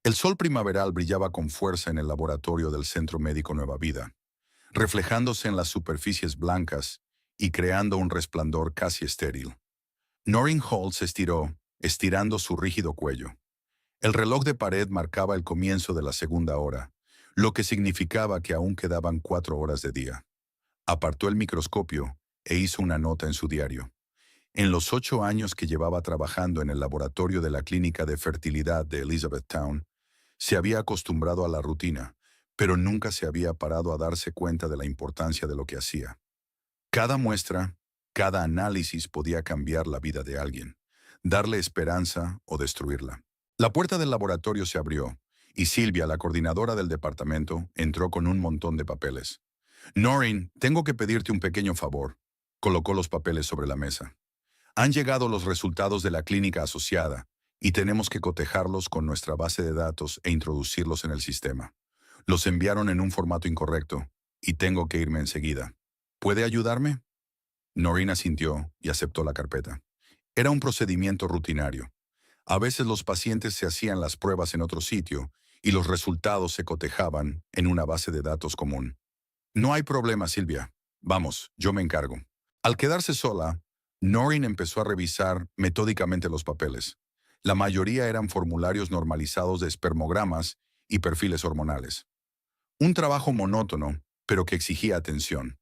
El sol primaveral brillaba con fuerza en el laboratorio del Centro Médico Nueva Vida, reflejándose en las superficies blancas y creando un resplandor casi estéril. Noreen Holt se estiró, estirando su rígido cuello. El reloj de pared marcaba el comienzo de la segunda hora, lo que significaba que aún quedaban 4 horas de día. Apartó el microscopio e hizo una nota en su diario. En los 8 años que llevaba trabajando en el laboratorio de la Clínica de Fertilidad de Elizabethtown, se había acostumbrado a la rutina, pero nunca se había parado a darse cuenta de la importancia de lo que hacía. Cada muestra, cada análisis podía cambiar la vida de alguien, darle esperanza o destruirla. La puerta del laboratorio se abrió, y Silvia, la coordinadora del departamento, entró con un montón de papeles. Noreen, tengo que pedirte un pequeño favor. Colocó los papeles sobre la mesa. Han llegado los resultados de la clínica asociada, y tenemos que cotejarlos con nuestra base de datos e introducirlos en el sistema. Los enviaron en un formato incorrecto, y tengo que irme enseguida. ¿Puede ayudarme? Noreen asintió y aceptó la carpeta. Era un procedimiento rutinario. A veces los pacientes se hacían las pruebas en otro sitio y los resultados se cotejaban en una base de datos común. No hay problema, Silvia. Vamos, yo me encargo. Al quedarse sola, Noreen empezó a revisar metódicamente los papeles. La mayoría eran formularios normalizados de espermogramas y perfiles hormonales. Un trabajo monótono, pero que exigía atención.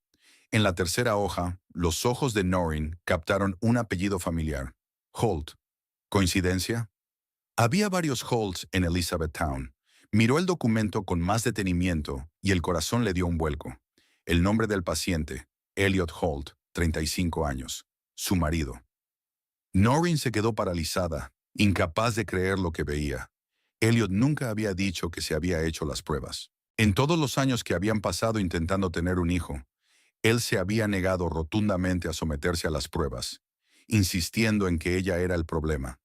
En la tercera hoja, los ojos de Noreen captaron un apellido familiar, Holt. ¿Coincidencia? Había varios Holts en Elizabethtown. Miró el documento con más detenimiento y el corazón le dio un vuelco. El nombre del paciente, Elliot Holt, 35 años, su marido. Noreen se quedó paralizada, incapaz de creer lo que veía. Elliot nunca había dicho que se había hecho las pruebas. En todos los años que habían pasado intentando tener un hijo, él se había negado rotundamente a someterse a las pruebas, insistiendo en que ella era el problema.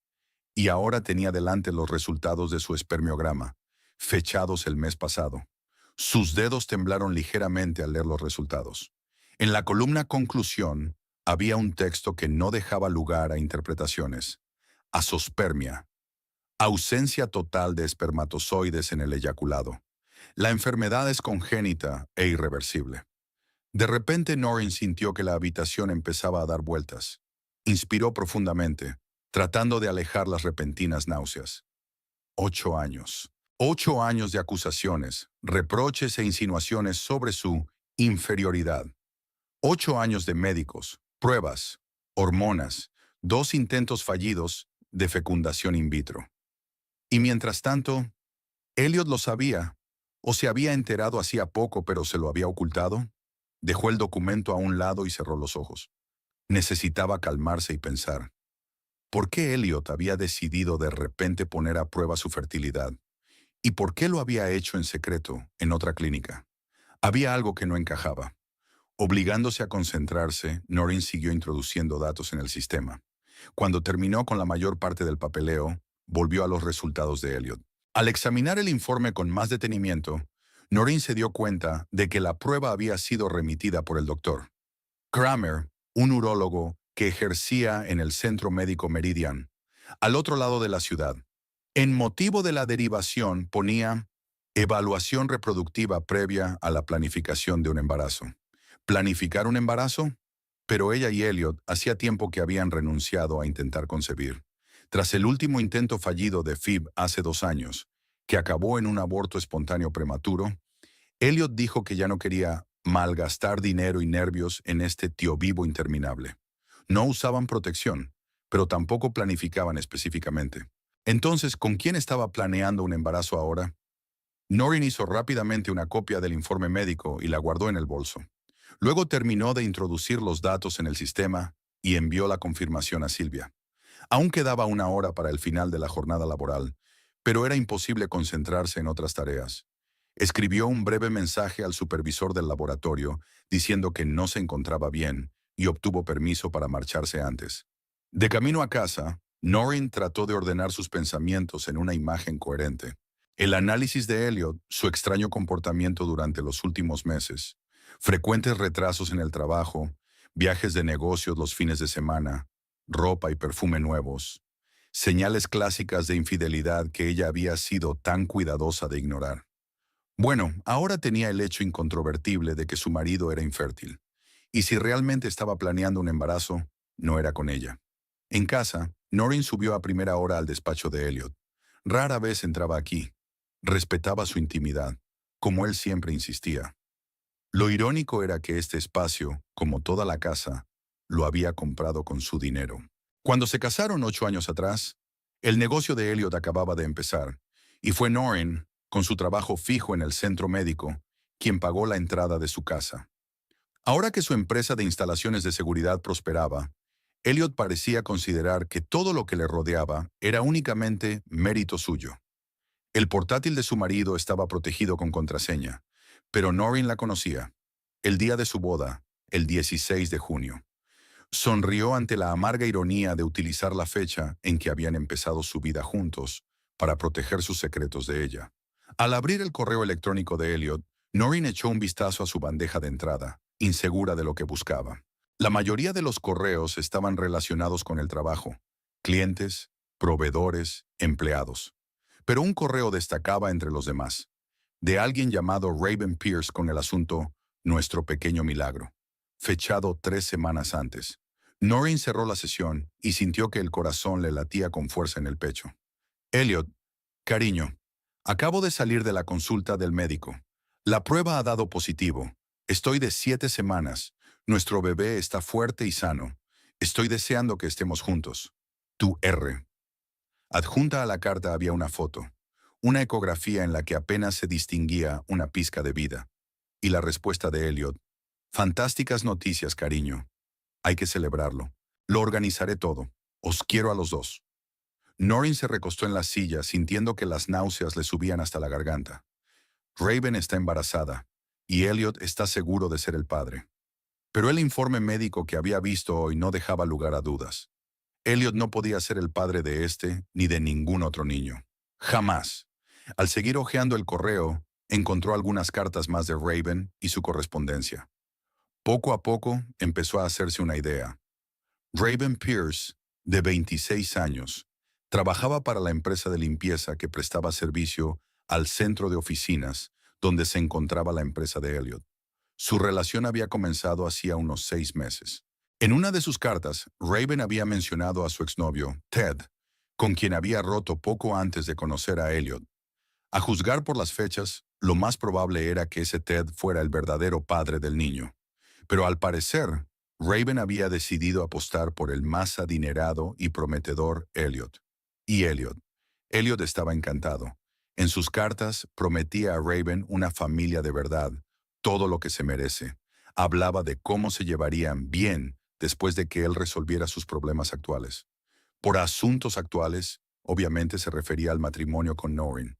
Y ahora tenía delante los resultados de su espermiograma, fechados el mes pasado. Sus dedos temblaron ligeramente al leer los resultados. En la columna conclusión había un texto que no dejaba lugar a interpretaciones. Azospermia. Ausencia total de espermatozoides en el eyaculado. La enfermedad es congénita e irreversible. De repente Noreen sintió que la habitación empezaba a dar vueltas. Inspiró profundamente, tratando de alejar las repentinas náuseas. 8 años. 8 años de acusaciones, reproches e insinuaciones sobre su inferioridad. 8 años de médicos, pruebas, hormonas, 2 intentos fallidos de fecundación in vitro. Y mientras tanto, Elliot lo sabía, o se había enterado hacía poco pero se lo había ocultado. Dejó el documento a un lado y cerró los ojos. Necesitaba calmarse y pensar. ¿Por qué Elliot había decidido de repente poner a prueba su fertilidad? ¿Y por qué lo había hecho en secreto, en otra clínica? Había algo que no encajaba. Obligándose a concentrarse, Noreen siguió introduciendo datos en el sistema. Cuando terminó con la mayor parte del papeleo, volvió a los resultados de Elliot. Al examinar el informe con más detenimiento, Noreen se dio cuenta de que la prueba había sido remitida por el doctor Kramer, un urólogo que ejercía en el Centro Médico Meridian, al otro lado de la ciudad. En motivo de la derivación ponía evaluación reproductiva previa a la planificación de un embarazo. ¿Planificar un embarazo? Pero ella y Elliot hacía tiempo que habían renunciado a intentar concebir. Tras el último intento fallido de Phoebe hace 2 años, que acabó en un aborto espontáneo prematuro, Elliot dijo que ya no quería malgastar dinero y nervios en este tío vivo interminable. No usaban protección, pero tampoco planificaban específicamente. Entonces, ¿con quién estaba planeando un embarazo ahora? Noreen hizo rápidamente una copia del informe médico y la guardó en el bolso. Luego terminó de introducir los datos en el sistema y envió la confirmación a Silvia. Aún quedaba 1 hora para el final de la jornada laboral, pero era imposible concentrarse en otras tareas. Escribió un breve mensaje al supervisor del laboratorio diciendo que no se encontraba bien y obtuvo permiso para marcharse antes. De camino a casa, Noreen trató de ordenar sus pensamientos en una imagen coherente. El análisis de Elliot, su extraño comportamiento durante los últimos meses, frecuentes retrasos en el trabajo, viajes de negocios los fines de semana, ropa y perfume nuevos. señales clásicas de infidelidad que ella había sido tan cuidadosa de ignorar. Bueno, ahora tenía el hecho incontrovertible de que su marido era infértil, y si realmente estaba planeando un embarazo, no era con ella. En casa, Noreen subió a primera hora al despacho de Elliot. Rara vez entraba aquí. Respetaba su intimidad, como él siempre insistía. Lo irónico era que este espacio, como toda la casa, lo había comprado con su dinero. Cuando se casaron 8 años atrás, el negocio de Elliot acababa de empezar, y fue Noreen, con su trabajo fijo en el centro médico, quien pagó la entrada de su casa. Ahora que su empresa de instalaciones de seguridad prosperaba, Elliot parecía considerar que todo lo que le rodeaba era únicamente mérito suyo. El portátil de su marido estaba protegido con contraseña, pero Noreen la conocía. El día de su boda, el 16 de junio. Sonrió ante la amarga ironía de utilizar la fecha en que habían empezado su vida juntos para proteger sus secretos de ella. Al abrir el correo electrónico de Elliot, Noreen echó un vistazo a su bandeja de entrada, insegura de lo que buscaba. La mayoría de los correos estaban relacionados con el trabajo, clientes, proveedores, empleados. Pero un correo destacaba entre los demás, de alguien llamado Raven Pierce con el asunto Nuestro pequeño milagro, fechado 3 semanas antes. Noreen cerró la sesión y sintió que el corazón le latía con fuerza en el pecho. Elliot, cariño, acabo de salir de la consulta del médico. La prueba ha dado positivo. Estoy de 7 semanas. Nuestro bebé está fuerte y sano. Estoy deseando que estemos juntos. Tu R. Adjunta a la carta había una foto, una ecografía en la que apenas se distinguía una pizca de vida. Y la respuesta de Elliot. Fantásticas noticias, cariño. Hay que celebrarlo. Lo organizaré todo. Os quiero a los dos. Noreen se recostó en la silla, sintiendo que las náuseas le subían hasta la garganta. Raven está embarazada, y Elliot está seguro de ser el padre. Pero el informe médico que había visto hoy no dejaba lugar a dudas. Elliot no podía ser el padre de este ni de ningún otro niño. Jamás. Al seguir hojeando el correo, encontró algunas cartas más de Raven y su correspondencia. Poco a poco empezó a hacerse una idea. Raven Pierce, de 26 años, trabajaba para la empresa de limpieza que prestaba servicio al centro de oficinas donde se encontraba la empresa de Elliot. Su relación había comenzado hacía unos 6 meses. En una de sus cartas, Raven había mencionado a su exnovio, Ted, con quien había roto poco antes de conocer a Elliot. A juzgar por las fechas, lo más probable era que ese Ted fuera el verdadero padre del niño. Pero al parecer, Raven había decidido apostar por el más adinerado y prometedor Elliot. Y Elliot estaba encantado. En sus cartas prometía a Raven una familia de verdad, todo lo que se merece. Hablaba de cómo se llevarían bien después de que él resolviera sus problemas actuales. Por asuntos actuales, obviamente se refería al matrimonio con Noreen.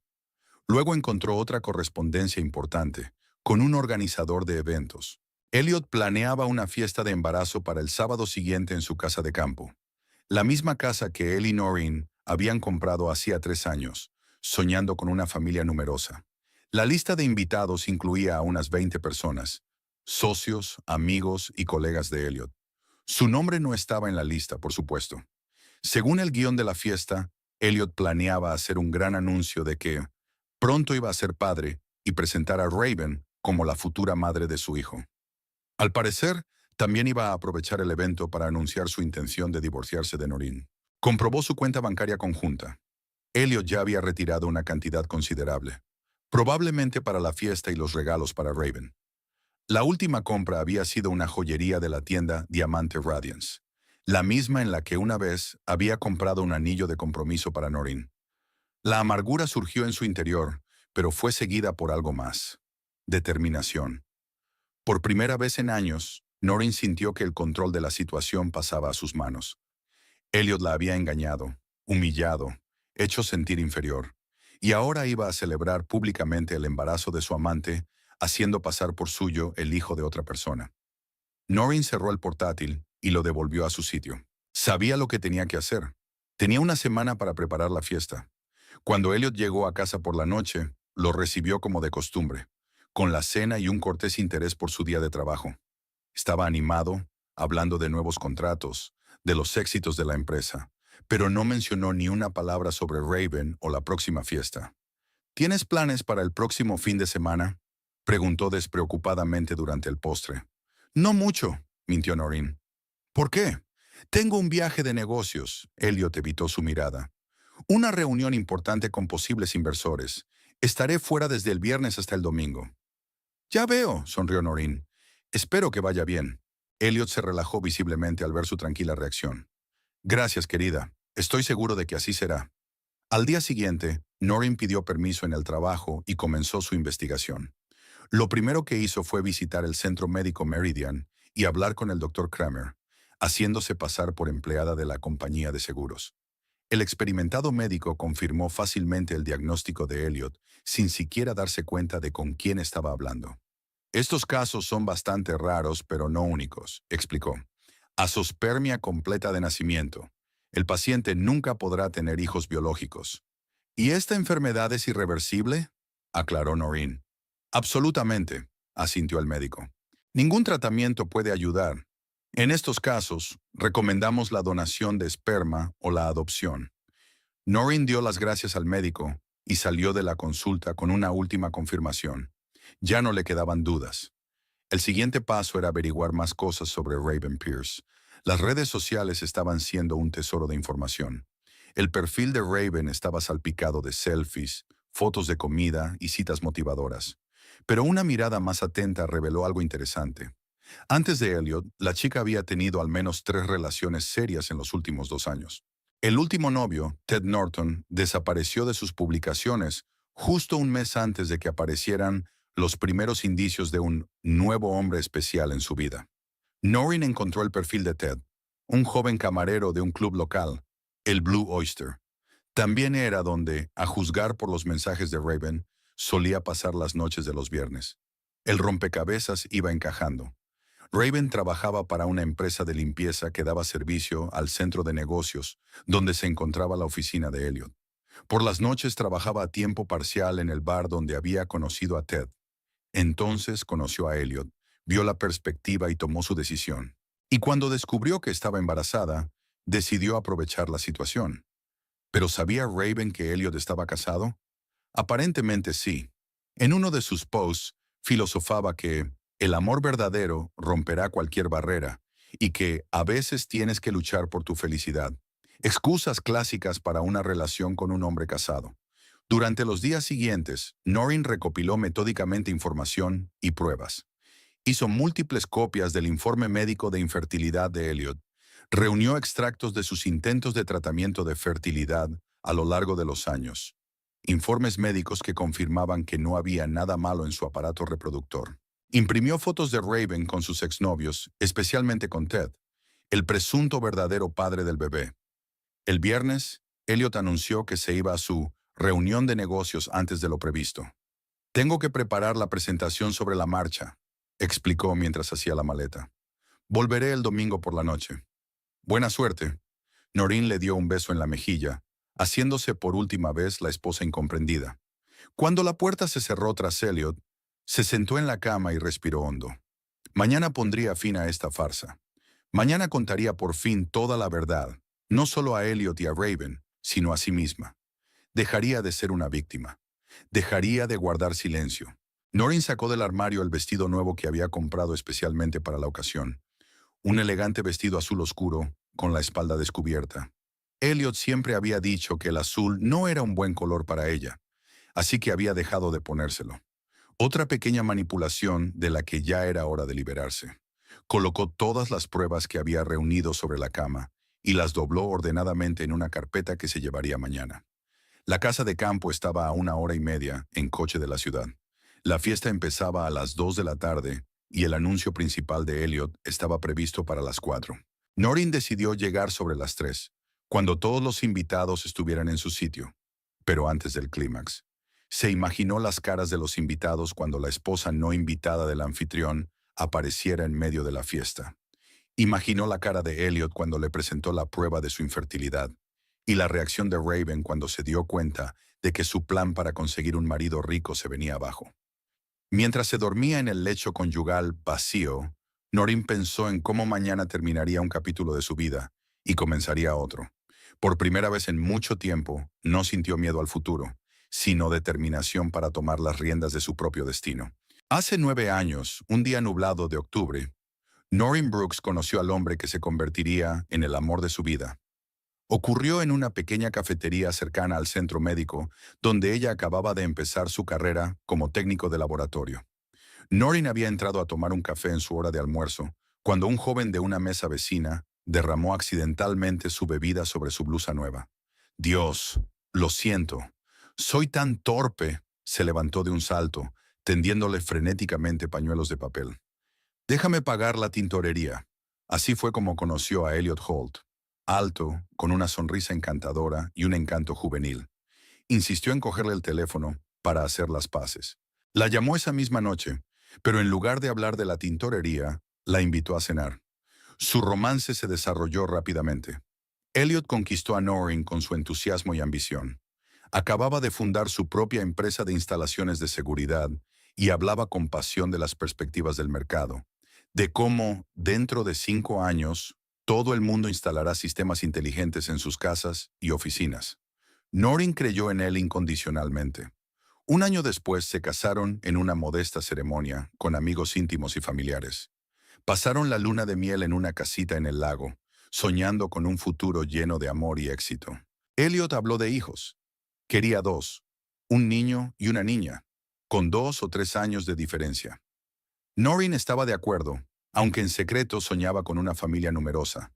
Luego encontró otra correspondencia importante, con un organizador de eventos. Elliot planeaba una fiesta de embarazo para el sábado siguiente en su casa de campo. La misma casa que él y Noreen habían comprado hacía 3 años, soñando con una familia numerosa. La lista de invitados incluía a unas 20 personas, socios, amigos y colegas de Elliot. Su nombre no estaba en la lista, por supuesto. Según el guión de la fiesta, Elliot planeaba hacer un gran anuncio de que pronto iba a ser padre y presentar a Raven como la futura madre de su hijo. Al parecer, también iba a aprovechar el evento para anunciar su intención de divorciarse de Noreen. Comprobó su cuenta bancaria conjunta. Elliot ya había retirado una cantidad considerable, probablemente para la fiesta y los regalos para Raven. La última compra había sido una joyería de la tienda Diamante Radiance, la misma en la que una vez había comprado un anillo de compromiso para Noreen. La amargura surgió en su interior, pero fue seguida por algo más: determinación. Por primera vez en años, Noreen sintió que el control de la situación pasaba a sus manos. Elliot la había engañado, humillado, hecho sentir inferior, y ahora iba a celebrar públicamente el embarazo de su amante, haciendo pasar por suyo el hijo de otra persona. Noreen cerró el portátil y lo devolvió a su sitio. Sabía lo que tenía que hacer. Tenía una semana para preparar la fiesta. Cuando Elliot llegó a casa por la noche, lo recibió como de costumbre, con la cena y un cortés interés por su día de trabajo. Estaba animado, hablando de nuevos contratos, de los éxitos de la empresa, pero no mencionó ni una palabra sobre Raven o la próxima fiesta. ¿Tienes planes para el próximo fin de semana?, preguntó despreocupadamente durante el postre. No mucho, mintió Noreen. ¿Por qué? Tengo un viaje de negocios. Elliot evitó su mirada. Una reunión importante con posibles inversores. Estaré fuera desde el viernes hasta el domingo. Ya veo, sonrió Noreen. Espero que vaya bien. Elliot se relajó visiblemente al ver su tranquila reacción. Gracias, querida. Estoy seguro de que así será. Al día siguiente, Noreen pidió permiso en el trabajo y comenzó su investigación. Lo primero que hizo fue visitar el centro médico Meridian y hablar con el doctor Kramer, haciéndose pasar por empleada de la compañía de seguros. El experimentado médico confirmó fácilmente el diagnóstico de Elliot, sin siquiera darse cuenta de con quién estaba hablando. Estos casos son bastante raros, pero no únicos, explicó. Azospermia completa de nacimiento. El paciente nunca podrá tener hijos biológicos. ¿Y esta enfermedad es irreversible?, aclaró Noreen. Absolutamente, asintió el médico. Ningún tratamiento puede ayudar. En estos casos, recomendamos la donación de esperma o la adopción. Noreen dio las gracias al médico y salió de la consulta con una última confirmación. Ya no le quedaban dudas. El siguiente paso era averiguar más cosas sobre Raven Pierce. Las redes sociales estaban siendo un tesoro de información. El perfil de Raven estaba salpicado de selfies, fotos de comida y citas motivadoras. Pero una mirada más atenta reveló algo interesante. Antes de Elliot, la chica había tenido al menos 3 relaciones serias en los últimos 2 años. El último novio, Ted Norton, desapareció de sus publicaciones justo un mes antes de que aparecieran los primeros indicios de un nuevo hombre especial en su vida. Noreen encontró el perfil de Ted, un joven camarero de un club local, el Blue Oyster. También era donde, a juzgar por los mensajes de Raven, solía pasar las noches de los viernes. El rompecabezas iba encajando. Raven trabajaba para una empresa de limpieza que daba servicio al centro de negocios, donde se encontraba la oficina de Elliot. Por las noches trabajaba a tiempo parcial en el bar donde había conocido a Ted. Entonces conoció a Elliot, vio la perspectiva y tomó su decisión. Y cuando descubrió que estaba embarazada, decidió aprovechar la situación. ¿Pero sabía Raven que Elliot estaba casado? Aparentemente sí. En uno de sus posts, filosofaba que el amor verdadero romperá cualquier barrera y que a veces tienes que luchar por tu felicidad. Excusas clásicas para una relación con un hombre casado. Durante los días siguientes, Noreen recopiló metódicamente información y pruebas. Hizo múltiples copias del informe médico de infertilidad de Elliot. Reunió extractos de sus intentos de tratamiento de fertilidad a lo largo de los años. Informes médicos que confirmaban que no había nada malo en su aparato reproductor. Imprimió fotos de Raven con sus exnovios, especialmente con Ted, el presunto verdadero padre del bebé. El viernes, Elliot anunció que se iba a su reunión de negocios antes de lo previsto. Tengo que preparar la presentación sobre la marcha, explicó mientras hacía la maleta. Volveré el domingo por la noche. Buena suerte. Noreen le dio un beso en la mejilla, haciéndose por última vez la esposa incomprendida. Cuando la puerta se cerró tras Elliot, se sentó en la cama y respiró hondo. Mañana pondría fin a esta farsa. Mañana contaría por fin toda la verdad, no solo a Elliot y a Raven, sino a sí misma. Dejaría de ser una víctima. Dejaría de guardar silencio. Noreen sacó del armario el vestido nuevo que había comprado especialmente para la ocasión. Un elegante vestido azul oscuro, con la espalda descubierta. Elliot siempre había dicho que el azul no era un buen color para ella, así que había dejado de ponérselo. Otra pequeña manipulación de la que ya era hora de liberarse. Colocó todas las pruebas que había reunido sobre la cama y las dobló ordenadamente en una carpeta que se llevaría mañana. La casa de campo estaba a 1 hora y media en coche de la ciudad. La fiesta empezaba a las 2 de la tarde y el anuncio principal de Elliot estaba previsto para las 4. Noreen decidió llegar sobre las 3, cuando todos los invitados estuvieran en su sitio, pero antes del clímax. Se imaginó las caras de los invitados cuando la esposa no invitada del anfitrión apareciera en medio de la fiesta. Imaginó la cara de Elliot cuando le presentó la prueba de su infertilidad y la reacción de Raven cuando se dio cuenta de que su plan para conseguir un marido rico se venía abajo. Mientras se dormía en el lecho conyugal vacío, Noreen pensó en cómo mañana terminaría un capítulo de su vida y comenzaría otro. Por primera vez en mucho tiempo, no sintió miedo al futuro, sino determinación para tomar las riendas de su propio destino. Hace 9 años, un día nublado de octubre, Noreen Brooks conoció al hombre que se convertiría en el amor de su vida. Ocurrió en una pequeña cafetería cercana al centro médico, donde ella acababa de empezar su carrera como técnico de laboratorio. Noreen había entrado a tomar un café en su hora de almuerzo, cuando un joven de una mesa vecina derramó accidentalmente su bebida sobre su blusa nueva. Dios, lo siento. Soy tan torpe. Se levantó de un salto, tendiéndole frenéticamente pañuelos de papel. Déjame pagar la tintorería. Así fue como conoció a Elliot Holt, alto, con una sonrisa encantadora y un encanto juvenil. Insistió en cogerle el teléfono para hacer las paces. La llamó esa misma noche, pero en lugar de hablar de la tintorería, la invitó a cenar. Su romance se desarrolló rápidamente. Elliot conquistó a Noreen con su entusiasmo y ambición. Acababa de fundar su propia empresa de instalaciones de seguridad y hablaba con pasión de las perspectivas del mercado, de cómo, dentro de 5 años, todo el mundo instalará sistemas inteligentes en sus casas y oficinas. Noreen creyó en él incondicionalmente. Un año después se casaron en una modesta ceremonia con amigos íntimos y familiares. Pasaron la luna de miel en una casita en el lago, soñando con un futuro lleno de amor y éxito. Elliot habló de hijos. Quería dos, un niño y una niña, con 2 o 3 años de diferencia. Noreen estaba de acuerdo, aunque en secreto soñaba con una familia numerosa,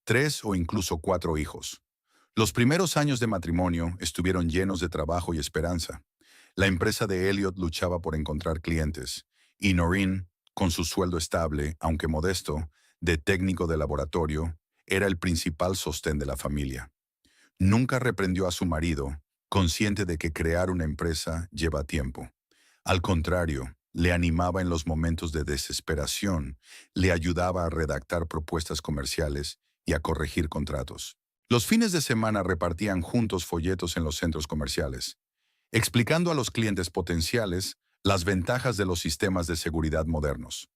3 o incluso 4 hijos. Los primeros años de matrimonio estuvieron llenos de trabajo y esperanza. La empresa de Elliot luchaba por encontrar clientes, y Noreen, con su sueldo estable, aunque modesto, de técnico de laboratorio, era el principal sostén de la familia. Nunca reprendió a su marido, consciente de que crear una empresa lleva tiempo. Al contrario, le animaba en los momentos de desesperación, le ayudaba a redactar propuestas comerciales y a corregir contratos. Los fines de semana repartían juntos folletos en los centros comerciales, explicando a los clientes potenciales las ventajas de los sistemas de seguridad modernos.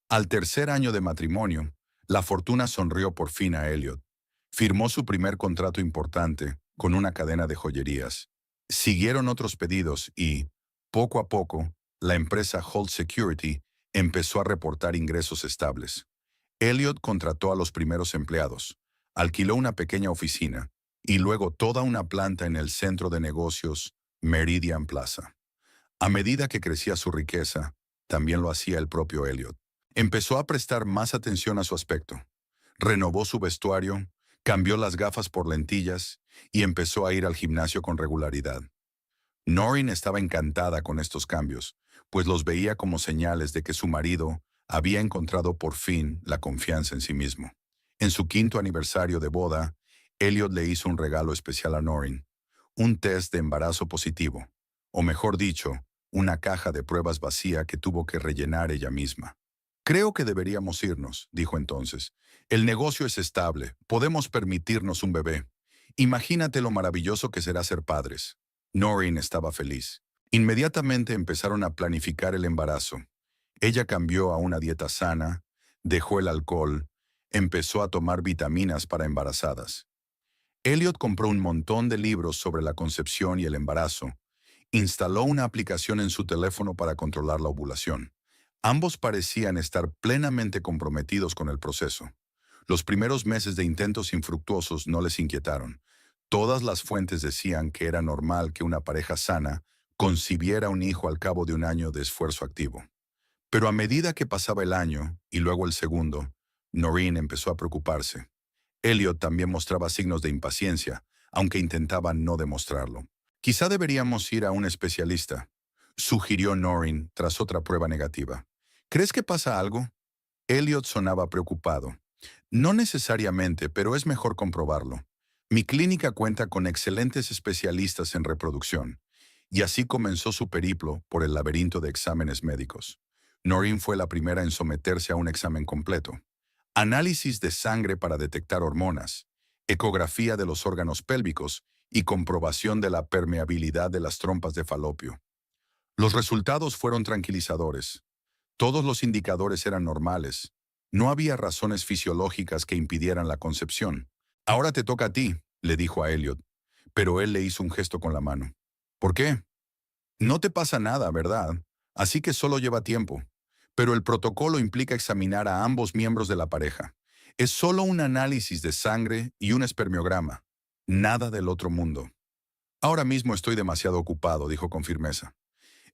Al tercer año de matrimonio, la fortuna sonrió por fin a Elliot. Firmó su primer contrato importante con una cadena de joyerías. Siguieron otros pedidos y, poco a poco, la empresa Holt Security empezó a reportar ingresos estables. Elliot contrató a los primeros empleados, alquiló una pequeña oficina y luego toda una planta en el centro de negocios Meridian Plaza. A medida que crecía su riqueza, también lo hacía el propio Elliot. Empezó a prestar más atención a su aspecto. Renovó su vestuario, cambió las gafas por lentillas y empezó a ir al gimnasio con regularidad. Noreen estaba encantada con estos cambios, pues los veía como señales de que su marido había encontrado por fin la confianza en sí mismo. En su 5º aniversario de boda, Elliot le hizo un regalo especial a Noreen, un test de embarazo positivo, o mejor dicho, una caja de pruebas vacía que tuvo que rellenar ella misma. Creo que deberíamos irnos, dijo entonces. El negocio es estable, podemos permitirnos un bebé. Imagínate lo maravilloso que será ser padres. Noreen estaba feliz. Inmediatamente empezaron a planificar el embarazo. Ella cambió a una dieta sana, dejó el alcohol, empezó a tomar vitaminas para embarazadas. Elliot compró un montón de libros sobre la concepción y el embarazo. Instaló una aplicación en su teléfono para controlar la ovulación. Ambos parecían estar plenamente comprometidos con el proceso. Los primeros meses de intentos infructuosos no les inquietaron. Todas las fuentes decían que era normal que una pareja sana concibiera un hijo al cabo de un año de esfuerzo activo. Pero a medida que pasaba el año, y luego el segundo, Noreen empezó a preocuparse. Elliot también mostraba signos de impaciencia, aunque intentaba no demostrarlo. Quizá deberíamos ir a un especialista, sugirió Noreen tras otra prueba negativa. ¿Crees que pasa algo? Elliot sonaba preocupado. No necesariamente, pero es mejor comprobarlo. Mi clínica cuenta con excelentes especialistas en reproducción, y así comenzó su periplo por el laberinto de exámenes médicos. Noreen fue la primera en someterse a un examen completo. Análisis de sangre para detectar hormonas, ecografía de los órganos pélvicos y comprobación de la permeabilidad de las trompas de falopio. Los resultados fueron tranquilizadores. Todos los indicadores eran normales. No había razones fisiológicas que impidieran la concepción. Ahora te toca a ti, le dijo a Elliot, pero él le hizo un gesto con la mano. ¿Por qué? No te pasa nada, ¿verdad? Así que solo lleva tiempo. Pero el protocolo implica examinar a ambos miembros de la pareja. Es solo un análisis de sangre y un espermiograma. Nada del otro mundo. Ahora mismo estoy demasiado ocupado, dijo con firmeza.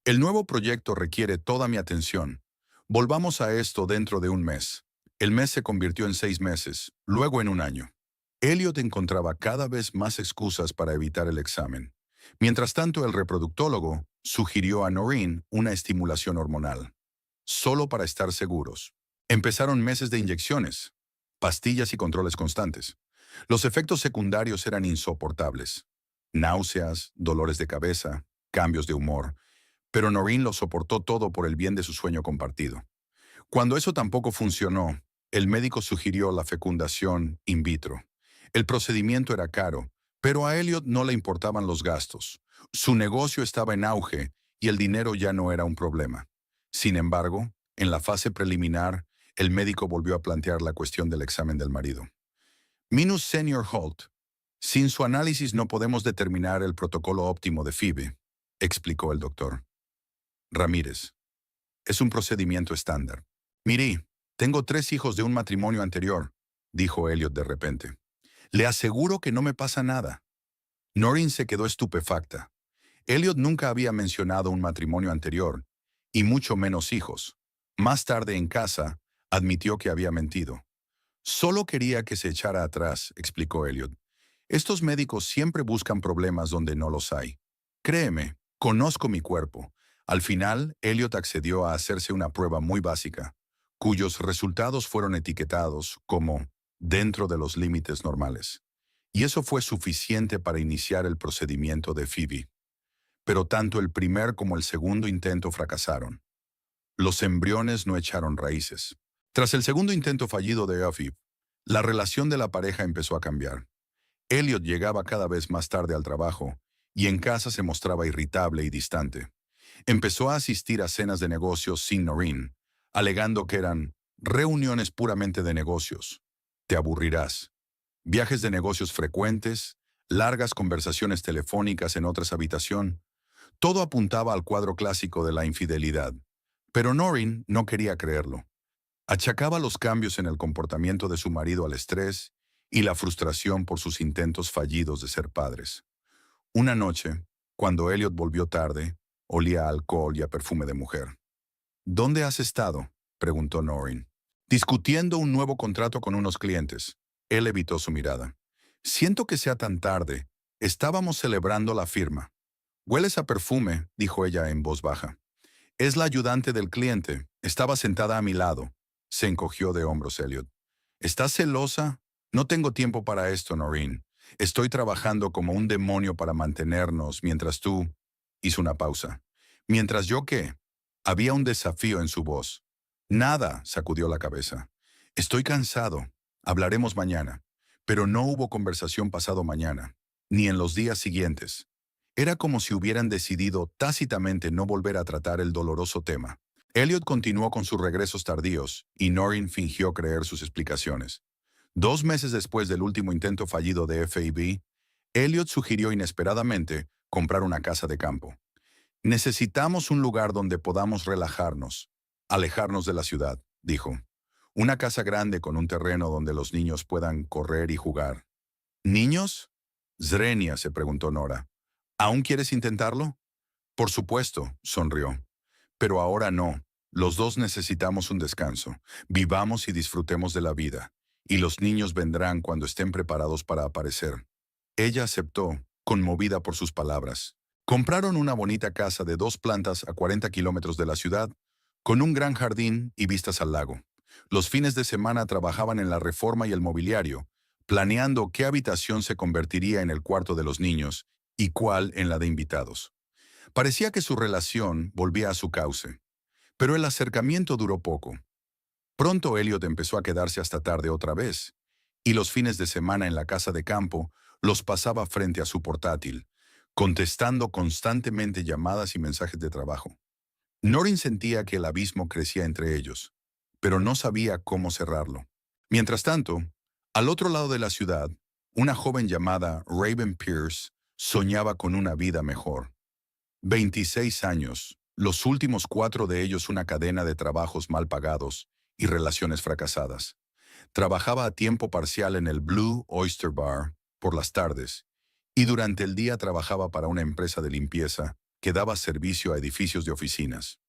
El nuevo proyecto requiere toda mi atención. Volvamos a esto dentro de un mes. El mes se convirtió en 6 meses, luego en un año. Elliot encontraba cada vez más excusas para evitar el examen. Mientras tanto, el reproductólogo sugirió a Noreen una estimulación hormonal, solo para estar seguros. Empezaron meses de inyecciones, pastillas y controles constantes. Los efectos secundarios eran insoportables. Náuseas, dolores de cabeza, cambios de humor, pero Noreen lo soportó todo por el bien de su sueño compartido. Cuando eso tampoco funcionó, el médico sugirió la fecundación in vitro. El procedimiento era caro, pero a Elliot no le importaban los gastos. Su negocio estaba en auge y el dinero ya no era un problema. Sin embargo, en la fase preliminar, el médico volvió a plantear la cuestión del examen del marido. Minus Senior Holt, sin su análisis no podemos determinar el protocolo óptimo de Phoebe, explicó el doctor. Ramírez, es un procedimiento estándar. Miri, tengo 3 hijos de un matrimonio anterior, dijo Elliot de repente. Le aseguro que no me pasa nada. Noreen se quedó estupefacta. Elliot nunca había mencionado un matrimonio anterior, y mucho menos hijos. Más tarde en casa, admitió que había mentido. Solo quería que se echara atrás, explicó Elliot. Estos médicos siempre buscan problemas donde no los hay. Créeme, conozco mi cuerpo. Al final, Elliot accedió a hacerse una prueba muy básica, cuyos resultados fueron etiquetados como dentro de los límites normales. Y eso fue suficiente para iniciar el procedimiento de Phoebe. Pero tanto el primer como el segundo intento fracasaron. Los embriones no echaron raíces. Tras el segundo intento fallido de Phoebe, la relación de la pareja empezó a cambiar. Elliot llegaba cada vez más tarde al trabajo y en casa se mostraba irritable y distante. Empezó a asistir a cenas de negocios sin Noreen, alegando que eran reuniones puramente de negocios. Te aburrirás. Viajes de negocios frecuentes, largas conversaciones telefónicas en otras habitaciones. Todo apuntaba al cuadro clásico de la infidelidad. Pero Noreen no quería creerlo. Achacaba los cambios en el comportamiento de su marido al estrés y la frustración por sus intentos fallidos de ser padres. Una noche, cuando Elliot volvió tarde, olía a alcohol y a perfume de mujer. ¿Dónde has estado?, preguntó Noreen. Discutiendo un nuevo contrato con unos clientes. Él evitó su mirada. Siento que sea tan tarde. Estábamos celebrando la firma. Hueles a perfume, dijo ella en voz baja. Es la ayudante del cliente. Estaba sentada a mi lado. Se encogió de hombros Elliot. ¿Estás celosa? No tengo tiempo para esto, Noreen. Estoy trabajando como un demonio para mantenernos mientras tú... Hizo una pausa. ¿Mientras yo qué? Había un desafío en su voz. Nada, sacudió la cabeza. Estoy cansado. Hablaremos mañana. Pero no hubo conversación pasado mañana, ni en los días siguientes. Era como si hubieran decidido tácitamente no volver a tratar el doloroso tema. Elliot continuó con sus regresos tardíos, y Noreen fingió creer sus explicaciones. 2 meses después del último intento fallido de FAB, Elliot sugirió inesperadamente comprar una casa de campo. Necesitamos un lugar donde podamos relajarnos, alejarnos de la ciudad, dijo. Una casa grande con un terreno donde los niños puedan correr y jugar. ¿Niños? Zrenia, se preguntó Nora. ¿Aún quieres intentarlo? Por supuesto, sonrió. Pero ahora no. Los dos necesitamos un descanso. Vivamos y disfrutemos de la vida. Y los niños vendrán cuando estén preparados para aparecer. Ella aceptó, conmovida por sus palabras. Compraron una bonita casa de 2 plantas a 40 kilómetros de la ciudad, con un gran jardín y vistas al lago. Los fines de semana trabajaban en la reforma y el mobiliario, planeando qué habitación se convertiría en el cuarto de los niños y cuál en la de invitados. Parecía que su relación volvía a su cauce, pero el acercamiento duró poco. Pronto Elliot empezó a quedarse hasta tarde otra vez, y los fines de semana en la casa de campo los pasaba frente a su portátil, contestando constantemente llamadas y mensajes de trabajo. Noreen sentía que el abismo crecía entre ellos, pero no sabía cómo cerrarlo. Mientras tanto, al otro lado de la ciudad, Una joven llamada Raven Pierce soñaba con una vida mejor. 26 años, los últimos 4 de ellos una cadena de trabajos mal pagados y relaciones fracasadas. Trabajaba a tiempo parcial en el Blue Oyster Bar por las tardes y durante el día trabajaba para una empresa de limpieza que daba servicio a edificios de oficinas.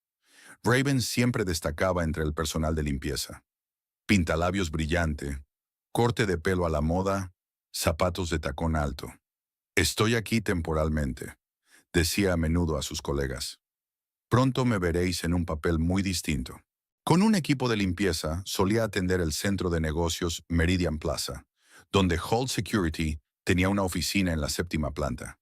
Raven siempre destacaba entre el personal de limpieza. Pintalabios brillante, corte de pelo a la moda, zapatos de tacón alto. Estoy aquí temporalmente, decía a menudo a sus colegas. Pronto me veréis en un papel muy distinto. Con un equipo de limpieza solía atender el centro de negocios Meridian Plaza, donde Holt Security tenía una oficina en la 7ª planta.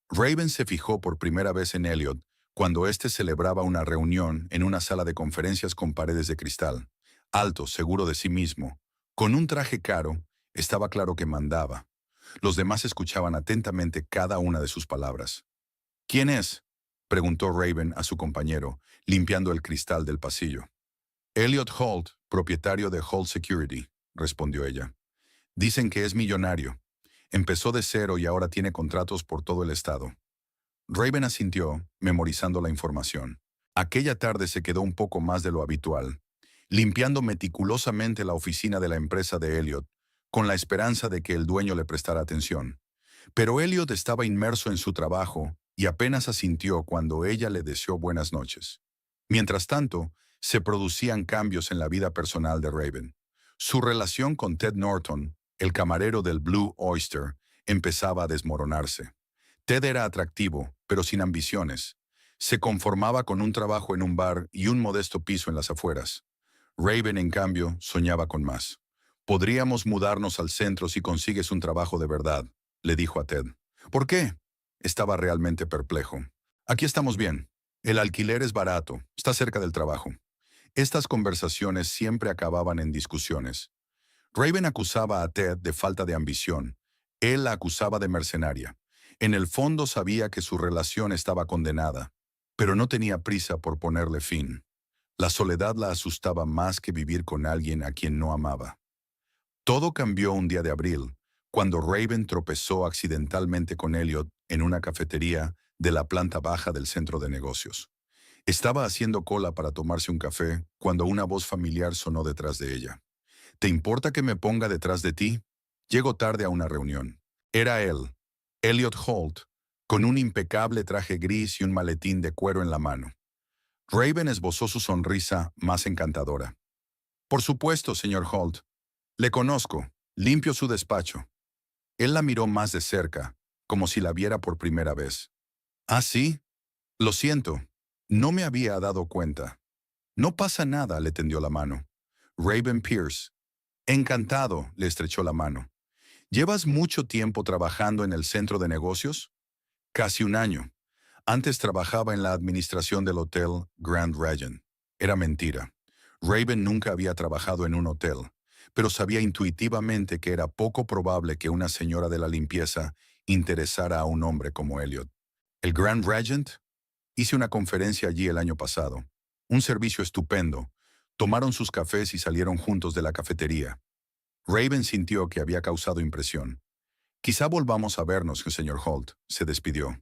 Raven se fijó por primera vez en Elliot cuando éste celebraba una reunión en una sala de conferencias con paredes de cristal. Alto, seguro de sí mismo, con un traje caro, estaba claro que mandaba. Los demás escuchaban atentamente cada una de sus palabras. ¿Quién es?, preguntó Raven a su compañero, limpiando el cristal del pasillo. Elliot Holt, propietario de Holt Security, respondió ella. Dicen que es millonario. Empezó de cero y ahora tiene contratos por todo el estado. Raven asintió, memorizando la información. Aquella tarde se quedó un poco más de lo habitual, limpiando meticulosamente la oficina de la empresa de Elliot, con la esperanza de que el dueño le prestara atención. Pero Elliot estaba inmerso en su trabajo y apenas asintió cuando ella le deseó buenas noches. Mientras tanto, se producían cambios en la vida personal de Raven. Su relación con Ted Norton, el camarero del Blue Oyster, empezaba a desmoronarse. Ted era atractivo, pero sin ambiciones. Se conformaba con un trabajo en un bar y un modesto piso en las afueras. Raven, en cambio, soñaba con más. «Podríamos mudarnos al centro si consigues un trabajo de verdad», le dijo a Ted. «¿Por qué?». Estaba realmente perplejo. «Aquí estamos bien. El alquiler es barato, está cerca del trabajo». Estas conversaciones siempre acababan en discusiones. Raven acusaba a Ted de falta de ambición. Él la acusaba de mercenaria. En el fondo sabía que su relación estaba condenada, pero no tenía prisa por ponerle fin. La soledad la asustaba más que vivir con alguien a quien no amaba. Todo cambió un día de abril, cuando Raven tropezó accidentalmente con Elliot en una cafetería de la planta baja del centro de negocios. Estaba haciendo cola para tomarse un café cuando una voz familiar sonó detrás de ella. «¿Te importa que me ponga detrás de ti? Llego tarde a una reunión». Era él, Elliot Holt, con un impecable traje gris y un maletín de cuero en la mano. Raven esbozó su sonrisa más encantadora. «Por supuesto, señor Holt. Le conozco. Limpio su despacho». Él la miró más de cerca, como si la viera por primera vez. «¿Ah, sí? Lo siento. No me había dado cuenta». «No pasa nada», le tendió la mano. Raven Pierce. «Encantado», le estrechó la mano. «¿Llevas mucho tiempo trabajando en el centro de negocios?» «Casi un año. Antes trabajaba en la administración del hotel Grand Regent». Era mentira. Raven nunca había trabajado en un hotel, pero sabía intuitivamente que era poco probable que una señora de la limpieza interesara a un hombre como Elliot. ¿El Grand Regent? Hice una conferencia allí el año pasado. Un servicio estupendo. Tomaron sus cafés y salieron juntos de la cafetería. Raven sintió que había causado impresión. «Quizá volvamos a vernos, señor Holt», se despidió.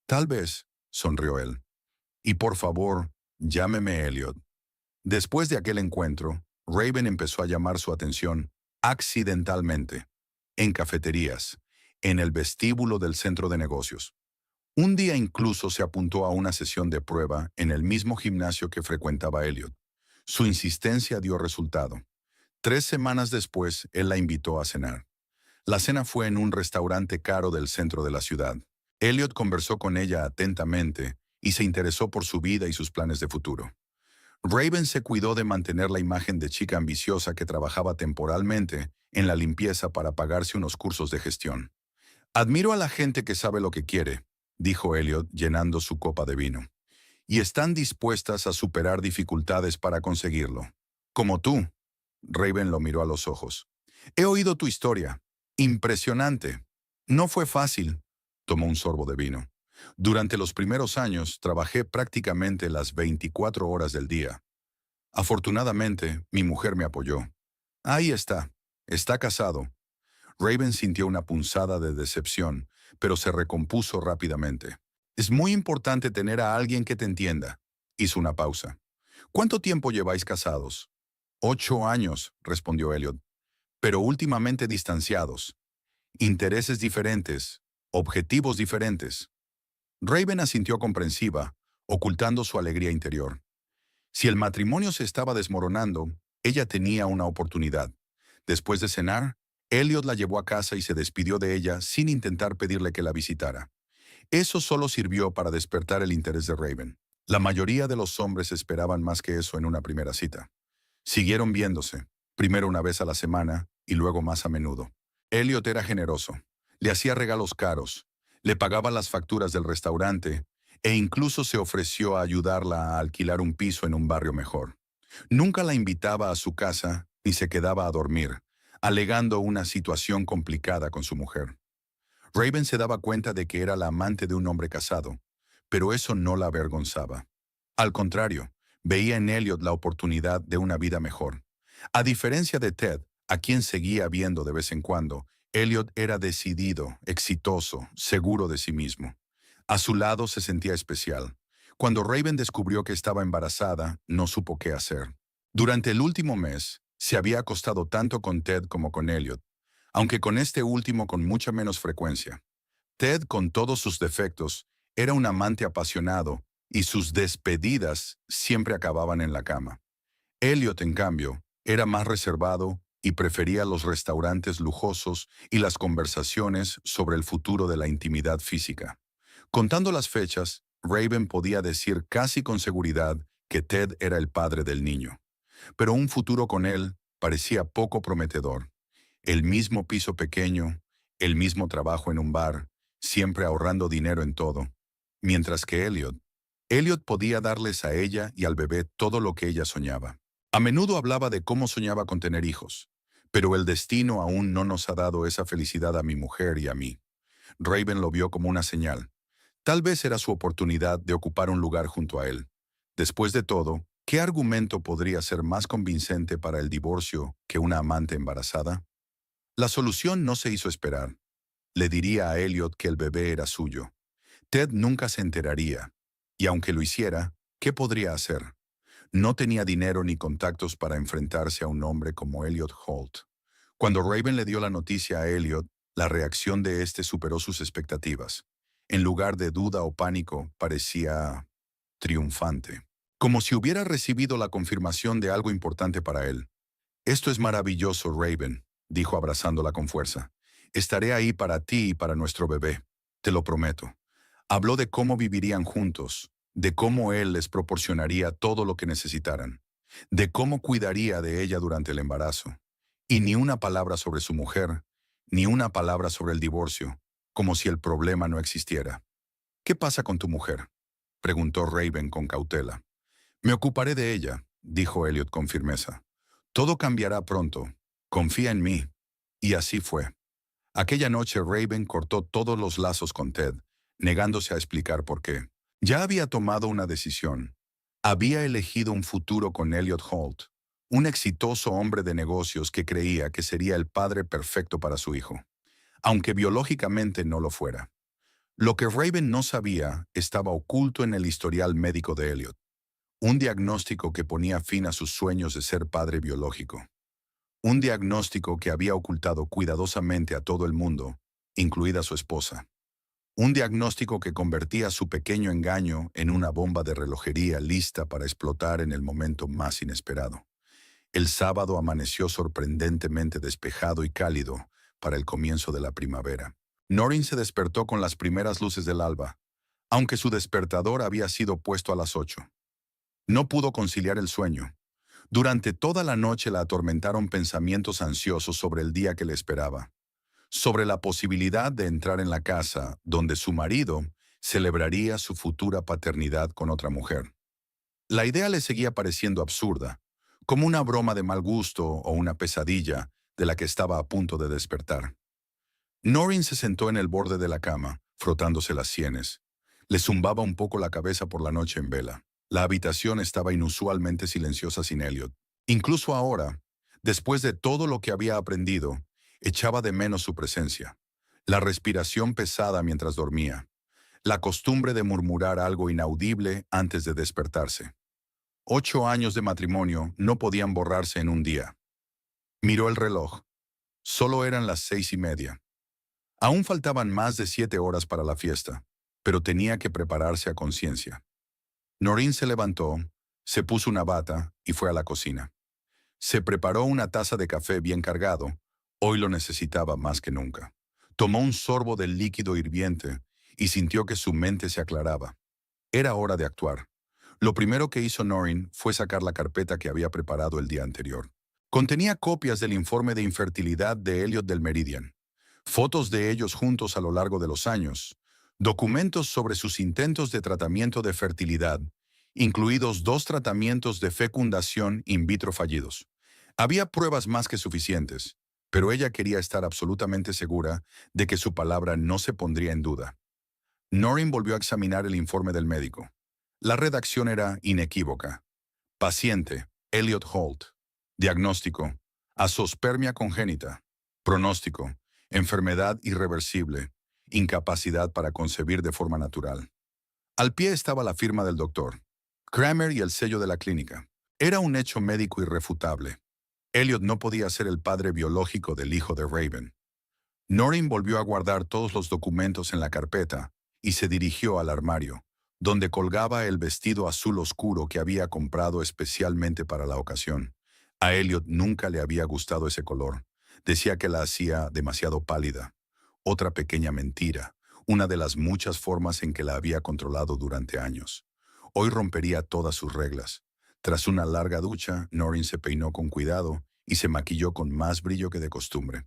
«Tal vez», sonrió él. «Y por favor, llámeme Elliot». Después de aquel encuentro, Raven empezó a llamar su atención, accidentalmente, en cafeterías, en el vestíbulo del centro de negocios. Un día incluso se apuntó a una sesión de prueba en el mismo gimnasio que frecuentaba Elliot. Su insistencia dio resultado. 3 semanas después, él la invitó a cenar. La cena fue en un restaurante caro del centro de la ciudad. Elliot conversó con ella atentamente y se interesó por su vida y sus planes de futuro. Raven se cuidó de mantener la imagen de chica ambiciosa que trabajaba temporalmente en la limpieza para pagarse unos cursos de gestión. «Admiro a la gente que sabe lo que quiere», dijo Elliot llenando su copa de vino. «Y están dispuestas a superar dificultades para conseguirlo. Como tú». Raven lo miró a los ojos. «He oído tu historia. Impresionante. No fue fácil». Tomó un sorbo de vino. «Durante los primeros años trabajé prácticamente las 24 horas del día. Afortunadamente, mi mujer me apoyó. Ahí está. Está casado». Raven sintió una punzada de decepción, pero se recompuso rápidamente. Es muy importante tener a alguien que te entienda. Hizo una pausa. ¿Cuánto tiempo lleváis casados? 8 años, respondió Elliot, pero últimamente distanciados. Intereses diferentes, objetivos diferentes. Raven asintió comprensiva, ocultando su alegría interior. Si el matrimonio se estaba desmoronando, ella tenía una oportunidad. Después de cenar, Elliot la llevó a casa y se despidió de ella sin intentar pedirle que la visitara. Eso solo sirvió para despertar el interés de Raven. La mayoría de los hombres esperaban más que eso en una primera cita. Siguieron viéndose, primero una vez a la semana y luego más a menudo. Elliot era generoso, le hacía regalos caros, le pagaba las facturas del restaurante e incluso se ofreció a ayudarla a alquilar un piso en un barrio mejor. Nunca la invitaba a su casa ni se quedaba a dormir, alegando una situación complicada con su mujer. Raven se daba cuenta de que era la amante de un hombre casado, pero eso no la avergonzaba. Al contrario, veía en Elliot la oportunidad de una vida mejor. A diferencia de Ted, a quien seguía viendo de vez en cuando, Elliot era decidido, exitoso, seguro de sí mismo. A su lado se sentía especial. Cuando Raven descubrió que estaba embarazada, no supo qué hacer. Durante el último mes, se había acostado tanto con Ted como con Elliot, aunque con este último con mucha menos frecuencia. Ted, con todos sus defectos, era un amante apasionado y sus despedidas siempre acababan en la cama. Elliot, en cambio, era más reservado y prefería los restaurantes lujosos y las conversaciones sobre el futuro de la intimidad física. Contando las fechas, Raven podía decir casi con seguridad que Ted era el padre del niño. Pero un futuro con él parecía poco prometedor. El mismo piso pequeño, el mismo trabajo en un bar, siempre ahorrando dinero en todo. Mientras que Elliot podía darles a ella y al bebé todo lo que ella soñaba. A menudo hablaba de cómo soñaba con tener hijos, pero el destino aún no nos ha dado esa felicidad a mi mujer y a mí. Raven lo vio como una señal. Tal vez era su oportunidad de ocupar un lugar junto a él. Después de todo, ¿qué argumento podría ser más convincente para el divorcio que una amante embarazada? La solución no se hizo esperar. Le diría a Elliot que el bebé era suyo. Ted nunca se enteraría. Y aunque lo hiciera, ¿qué podría hacer? No tenía dinero ni contactos para enfrentarse a un hombre como Elliot Holt. Cuando Raven le dio la noticia a Elliot, la reacción de éste superó sus expectativas. En lugar de duda o pánico, parecía triunfante. Como si hubiera recibido la confirmación de algo importante para él. «Esto es maravilloso, Raven», dijo abrazándola con fuerza. «Estaré ahí para ti y para nuestro bebé, te lo prometo». Habló de cómo vivirían juntos, de cómo él les proporcionaría todo lo que necesitaran, de cómo cuidaría de ella durante el embarazo. Y ni una palabra sobre su mujer, ni una palabra sobre el divorcio, como si el problema no existiera. «¿Qué pasa con tu mujer?», preguntó Raven con cautela. «Me ocuparé de ella», dijo Elliot con firmeza. «Todo cambiará pronto. Confía en mí». Y así fue. Aquella noche Raven cortó todos los lazos con Ted, negándose a explicar por qué. Ya había tomado una decisión. Había elegido un futuro con Elliot Holt, un exitoso hombre de negocios que creía que sería el padre perfecto para su hijo, aunque biológicamente no lo fuera. Lo que Raven no sabía estaba oculto en el historial médico de Elliot, un diagnóstico que ponía fin a sus sueños de ser padre biológico. Un diagnóstico que había ocultado cuidadosamente a todo el mundo, incluida su esposa. Un diagnóstico que convertía su pequeño engaño en una bomba de relojería lista para explotar en el momento más inesperado. El sábado amaneció sorprendentemente despejado y cálido para el comienzo de la primavera. Noreen se despertó con las primeras luces del alba, aunque su despertador había sido puesto a las 8. No pudo conciliar el sueño. Durante toda la noche la atormentaron pensamientos ansiosos sobre el día que le esperaba, sobre la posibilidad de entrar en la casa donde su marido celebraría su futura paternidad con otra mujer. La idea le seguía pareciendo absurda, como una broma de mal gusto o una pesadilla de la que estaba a punto de despertar. Noreen se sentó en el borde de la cama, frotándose las sienes. Le zumbaba un poco la cabeza por la noche en vela. La habitación estaba inusualmente silenciosa sin Elliot. Incluso ahora, después de todo lo que había aprendido, Echaba de menos su presencia. La respiración pesada mientras dormía. La costumbre de murmurar algo inaudible antes de despertarse. 8 años de matrimonio no podían borrarse en un día. Miró el reloj. Solo eran las 6:30. Aún faltaban más de 7 horas para la fiesta, pero tenía que prepararse a conciencia. Noreen se levantó, se puso una bata y fue a la cocina. Se preparó una taza de café bien cargado. Hoy lo necesitaba más que nunca. Tomó un sorbo del líquido hirviente y sintió que su mente se aclaraba. Era hora de actuar. Lo primero que hizo Noreen fue sacar la carpeta que había preparado el día anterior. Contenía copias del informe de infertilidad de Elliot del Meridian, fotos de ellos juntos a lo largo de los años, documentos sobre sus intentos de tratamiento de fertilidad, incluidos 2 tratamientos de fecundación in vitro fallidos. Había pruebas más que suficientes, pero ella quería estar absolutamente segura de que su palabra no se pondría en duda. Noreen volvió a examinar el informe del médico. La redacción era inequívoca. Paciente, Elliot Holt. Diagnóstico, azospermia congénita. Pronóstico, enfermedad irreversible, incapacidad para concebir de forma natural. Al pie estaba la firma del doctor, Kramer y el sello de la clínica. Era un hecho médico irrefutable. Elliot no podía ser el padre biológico del hijo de Raven. Noreen volvió a guardar todos los documentos en la carpeta y se dirigió al armario, donde colgaba el vestido azul oscuro que había comprado especialmente para la ocasión. A Elliot nunca le había gustado ese color. Decía que la hacía demasiado pálida. Otra pequeña mentira, una de las muchas formas en que la había controlado durante años. Hoy rompería todas sus reglas. Tras una larga ducha, Noreen se peinó con cuidado y se maquilló con más brillo que de costumbre.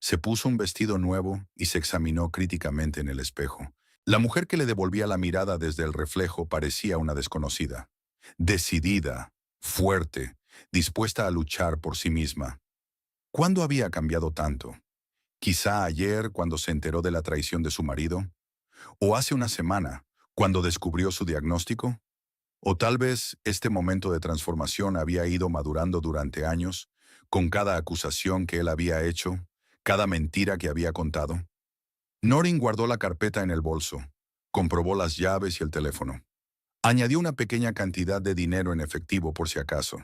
Se puso un vestido nuevo y se examinó críticamente en el espejo. La mujer que le devolvía la mirada desde el reflejo parecía una desconocida. Decidida, fuerte, dispuesta a luchar por sí misma. ¿Cuándo había cambiado tanto? Quizá ayer, cuando se enteró de la traición de su marido, o hace una semana, cuando descubrió su diagnóstico, o tal vez este momento de transformación había ido madurando durante años, con cada acusación que él había hecho, cada mentira que había contado. Noreen guardó la carpeta en el bolso, comprobó las llaves y el teléfono. Añadió una pequeña cantidad de dinero en efectivo por si acaso.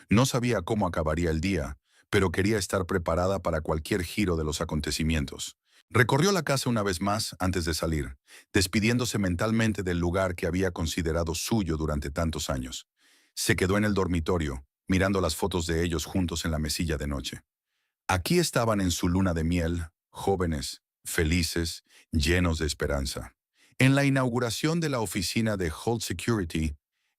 No sabía cómo acabaría el día, pero quería estar preparada para cualquier giro de los acontecimientos. Recorrió la casa una vez más antes de salir, despidiéndose mentalmente del lugar que había considerado suyo durante tantos años. Se quedó en el dormitorio, mirando las fotos de ellos juntos en la mesilla de noche. Aquí estaban en su luna de miel, jóvenes, felices, llenos de esperanza. En la inauguración de la oficina de Holt Security,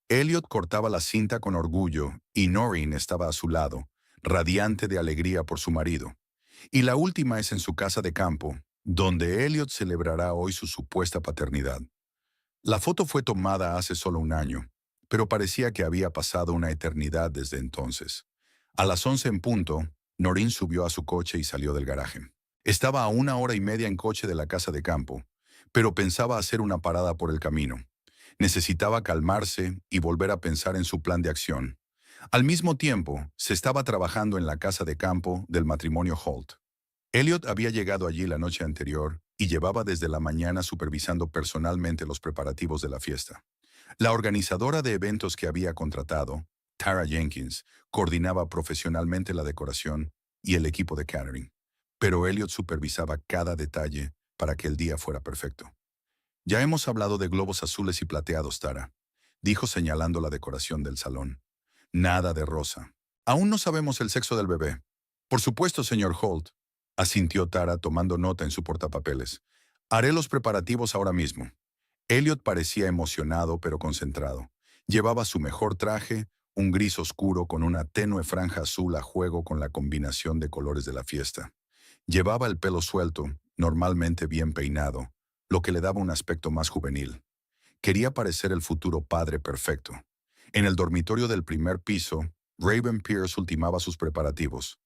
Elliot cortaba la cinta con orgullo y Noreen estaba a su lado, radiante de alegría por su marido. Y la última es en su casa de campo, donde Elliot celebrará hoy su supuesta paternidad. La foto fue tomada hace solo un año, pero parecía que había pasado una eternidad desde entonces. A las 11 en punto, Noreen subió a su coche y salió del garaje. Estaba a 1 hora y media en coche de la casa de campo, pero pensaba hacer una parada por el camino. Necesitaba calmarse y volver a pensar en su plan de acción. Al mismo tiempo, se estaba trabajando en la casa de campo del matrimonio Holt. Elliot había llegado allí la noche anterior y llevaba desde la mañana supervisando personalmente los preparativos de la fiesta. La organizadora de eventos que había contratado, Tara Jenkins, coordinaba profesionalmente la decoración y el equipo de catering. Pero Elliot supervisaba cada detalle para que el día fuera perfecto. Ya hemos hablado de globos azules y plateados, Tara, dijo señalando la decoración del salón. Nada de rosa. Aún no sabemos el sexo del bebé. Por supuesto, señor Holt, asintió Tara tomando nota en su portapapeles. Haré los preparativos ahora mismo. Elliot parecía emocionado pero concentrado. Llevaba su mejor traje, un gris oscuro con una tenue franja azul a juego con la combinación de colores de la fiesta. Llevaba el pelo suelto, normalmente bien peinado, lo que le daba un aspecto más juvenil. Quería parecer el futuro padre perfecto. En el dormitorio del primer piso, Raven Pierce ultimaba sus preparativos.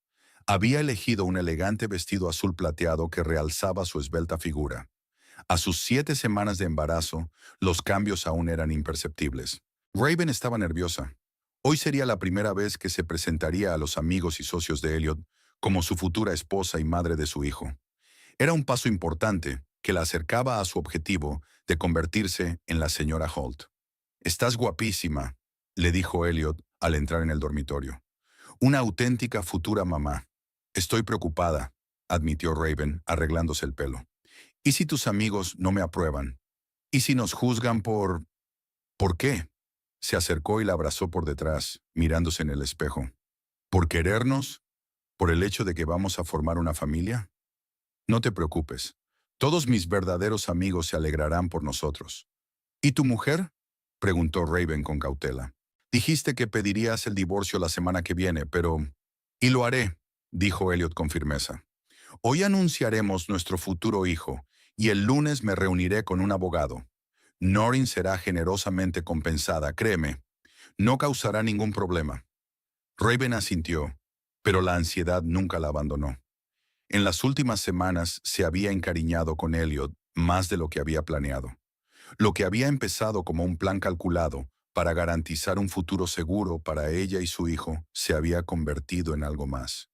Había elegido un elegante vestido azul plateado que realzaba su esbelta figura. A sus 7 semanas de embarazo, los cambios aún eran imperceptibles. Raven estaba nerviosa. Hoy sería la primera vez que se presentaría a los amigos y socios de Elliot como su futura esposa y madre de su hijo. Era un paso importante que la acercaba a su objetivo de convertirse en la señora Holt. «Estás guapísima», le dijo Elliot al entrar en el dormitorio. «Una auténtica futura mamá». «Estoy preocupada», admitió Raven, arreglándose el pelo. «¿Y si tus amigos no me aprueban? ¿Y si nos juzgan por...?» «¿Por qué?». Se acercó y la abrazó por detrás, mirándose en el espejo. «¿Por querernos? ¿Por el hecho de que vamos a formar una familia? No te preocupes. Todos mis verdaderos amigos se alegrarán por nosotros». «¿Y tu mujer?», preguntó Raven con cautela. «Dijiste que pedirías el divorcio la semana que viene, pero...». «Y lo haré», dijo Elliot con firmeza. «Hoy anunciaremos nuestro futuro hijo, y el lunes me reuniré con un abogado. Noreen será generosamente compensada, créeme. No causará ningún problema». Raven asintió, pero la ansiedad nunca la abandonó. En las últimas semanas se había encariñado con Elliot más de lo que había planeado. Lo que había empezado como un plan calculado para garantizar un futuro seguro para ella y su hijo se había convertido en algo más.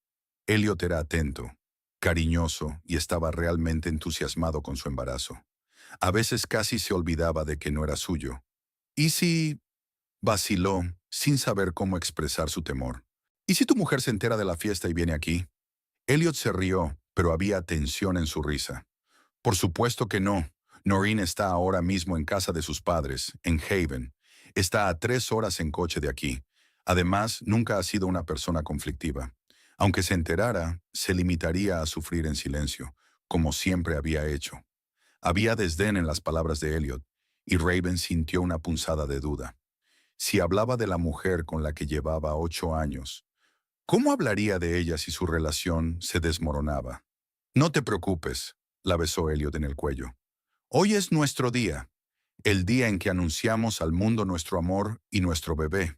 Elliot era atento, cariñoso y estaba realmente entusiasmado con su embarazo. A veces casi se olvidaba de que no era suyo. ¿Y si...? Vaciló, sin saber cómo expresar su temor. ¿Y si tu mujer se entera de la fiesta y viene aquí? Elliot se rió, pero había tensión en su risa. Por supuesto que no. Noreen está ahora mismo en casa de sus padres, en Haven. Está a 3 horas en coche de aquí. Además, nunca ha sido una persona conflictiva. Aunque se enterara, se limitaría a sufrir en silencio, como siempre había hecho. Había desdén en las palabras de Elliot, y Raven sintió una punzada de duda. Si hablaba de la mujer con la que llevaba 8 años, ¿cómo hablaría de ella si su relación se desmoronaba? «No te preocupes», la besó Elliot en el cuello. «Hoy es nuestro día, el día en que anunciamos al mundo nuestro amor y nuestro bebé».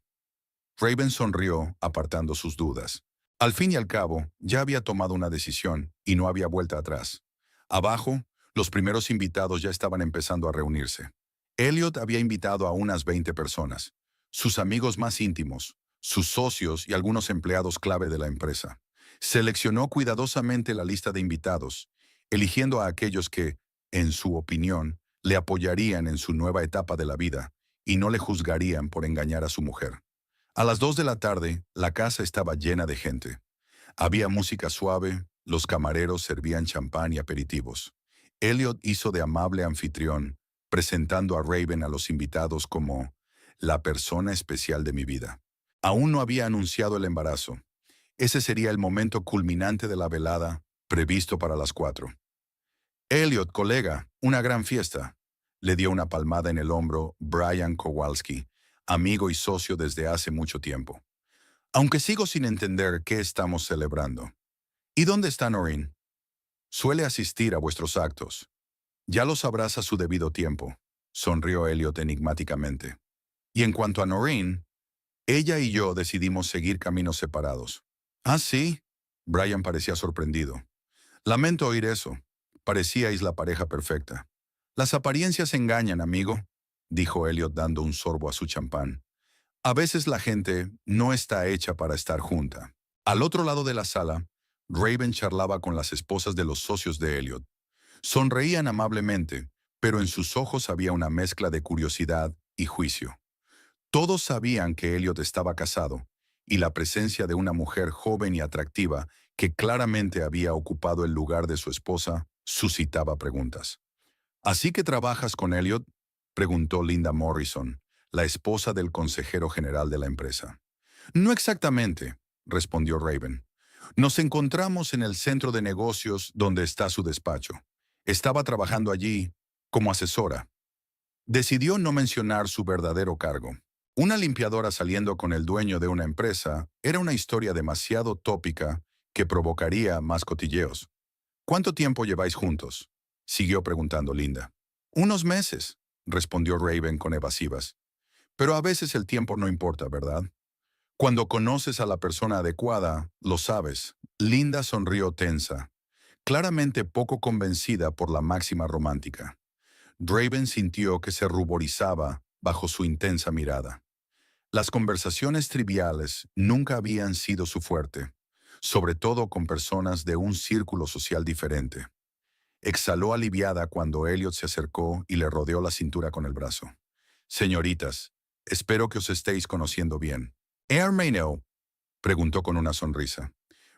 Raven sonrió, apartando sus dudas. Al fin y al cabo, ya había tomado una decisión y no había vuelta atrás. Abajo, los primeros invitados ya estaban empezando a reunirse. Elliot había invitado a unas 20 personas, sus amigos más íntimos, sus socios y algunos empleados clave de la empresa. Seleccionó cuidadosamente la lista de invitados, eligiendo a aquellos que, en su opinión, le apoyarían en su nueva etapa de la vida y no le juzgarían por engañar a su mujer. A las 2 de la tarde, la casa estaba llena de gente. Había música suave, los camareros servían champán y aperitivos. Elliot hizo de amable anfitrión, presentando a Raven a los invitados como la persona especial de mi vida. Aún no había anunciado el embarazo. Ese sería el momento culminante de la velada, previsto para las 4. «Elliot, colega, una gran fiesta», le dio una palmada en el hombro Brian Kowalski, amigo y socio desde hace mucho tiempo. «Aunque sigo sin entender qué estamos celebrando». «¿Y dónde está Noreen?» «Suele asistir a vuestros actos». «Ya lo sabrás a su debido tiempo», sonrió Elliot enigmáticamente. «Y en cuanto a Noreen, ella y yo decidimos seguir caminos separados». «¿Ah, sí?». Brian parecía sorprendido. «Lamento oír eso. Parecíais la pareja perfecta». «Las apariencias engañan, amigo», dijo Elliot dando un sorbo a su champán. «A veces la gente no está hecha para estar junta». Al otro lado de la sala, Raven charlaba con las esposas de los socios de Elliot. Sonreían amablemente, pero en sus ojos había una mezcla de curiosidad y juicio. Todos sabían que Elliot estaba casado, y la presencia de una mujer joven y atractiva que claramente había ocupado el lugar de su esposa suscitaba preguntas. «¿Así que trabajas con Elliot?», preguntó Linda Morrison, la esposa del consejero general de la empresa. «No exactamente», respondió Raven. «Nos encontramos en el centro de negocios donde está su despacho. Estaba trabajando allí como asesora». Decidió no mencionar su verdadero cargo. Una limpiadora saliendo con el dueño de una empresa era una historia demasiado tópica que provocaría más cotilleos. «¿Cuánto tiempo lleváis juntos?», siguió preguntando Linda. «Unos meses», respondió Raven con evasivas. «Pero a veces el tiempo no importa, ¿verdad? Cuando conoces a la persona adecuada, lo sabes». Linda sonrió tensa, claramente poco convencida por la máxima romántica. Raven sintió que se ruborizaba bajo su intensa mirada. Las conversaciones triviales nunca habían sido su fuerte. sobre todo con personas de un círculo social diferente. Exhaló aliviada cuando Elliot se acercó y le rodeó la cintura con el brazo. Señoritas, espero que os estéis conociendo bien. ¿Air Maynell? Preguntó con una sonrisa.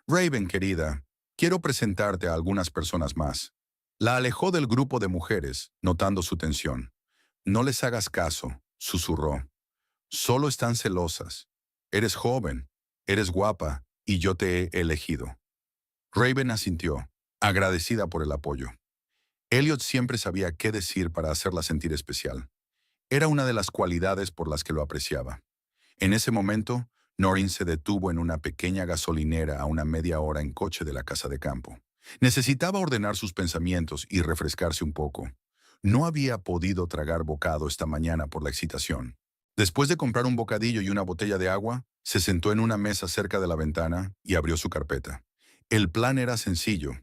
Raven, querida, quiero presentarte a algunas personas más. La alejó del grupo de mujeres, notando su tensión. No les hagas caso, susurró. Solo están celosas. Eres joven, eres guapa, y yo te he elegido. Raven asintió, agradecida por el apoyo. Elliot siempre sabía qué decir para hacerla sentir especial. Era una de las cualidades por las que lo apreciaba. En ese momento, Norrin se detuvo en una pequeña gasolinera a una media hora en coche de la casa de campo. Necesitaba ordenar sus pensamientos y refrescarse un poco. No había podido tragar bocado esta mañana por la excitación. Después de comprar un bocadillo y una botella de agua, se sentó en una mesa cerca de la ventana y abrió su carpeta. El plan era sencillo: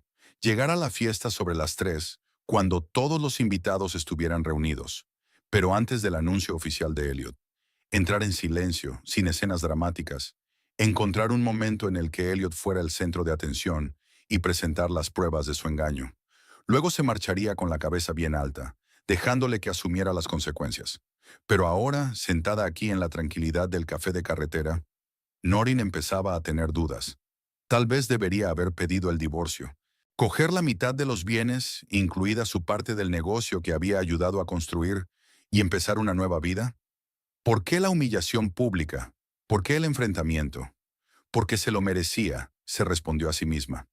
llegar a la fiesta sobre las 3, cuando todos los invitados estuvieran reunidos, pero antes del anuncio oficial de Elliot. Entrar en silencio, sin escenas dramáticas, encontrar un momento en el que Elliot fuera el centro de atención y presentar las pruebas de su engaño. Luego se marcharía con la cabeza bien alta, dejándole que asumiera las consecuencias. Pero ahora, sentada aquí en la tranquilidad del café de carretera, Norrin empezaba a tener dudas. Tal vez debería haber pedido el divorcio. Coger la mitad de los bienes, incluida su parte del negocio que había ayudado a construir, y empezar una nueva vida. ¿Por qué la humillación pública? ¿Por qué el enfrentamiento? Porque se lo merecía, se respondió a sí misma.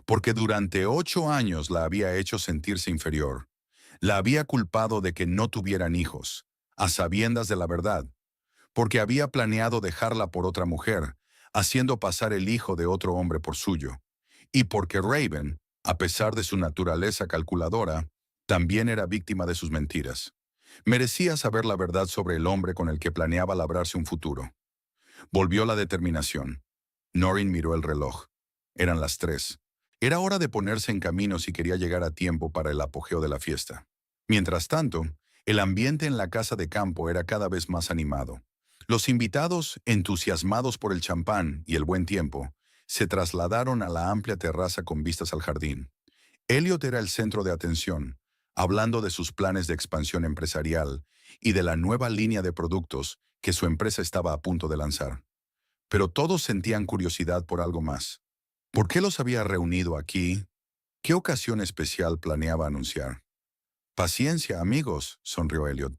Porque durante 8 años la había hecho sentirse inferior. La había culpado de que no tuvieran hijos, a sabiendas de la verdad. Porque había planeado dejarla por otra mujer, haciendo pasar el hijo de otro hombre por suyo. Y porque Raven, a pesar de su naturaleza calculadora, también era víctima de sus mentiras. Merecía saber la verdad sobre el hombre con el que planeaba labrarse un futuro. Volvió la determinación. Norrin miró el reloj. Eran las 3. Era hora de ponerse en camino si quería llegar a tiempo para el apogeo de la fiesta. Mientras tanto, el ambiente en la casa de campo era cada vez más animado. Los invitados, entusiasmados por el champán y el buen tiempo, se trasladaron a la amplia terraza con vistas al jardín. Elliot era el centro de atención, hablando de sus planes de expansión empresarial y de la nueva línea de productos que su empresa estaba a punto de lanzar. Pero todos sentían curiosidad por algo más. ¿Por qué los había reunido aquí? ¿Qué ocasión especial planeaba anunciar? Paciencia, amigos, sonrió Elliot.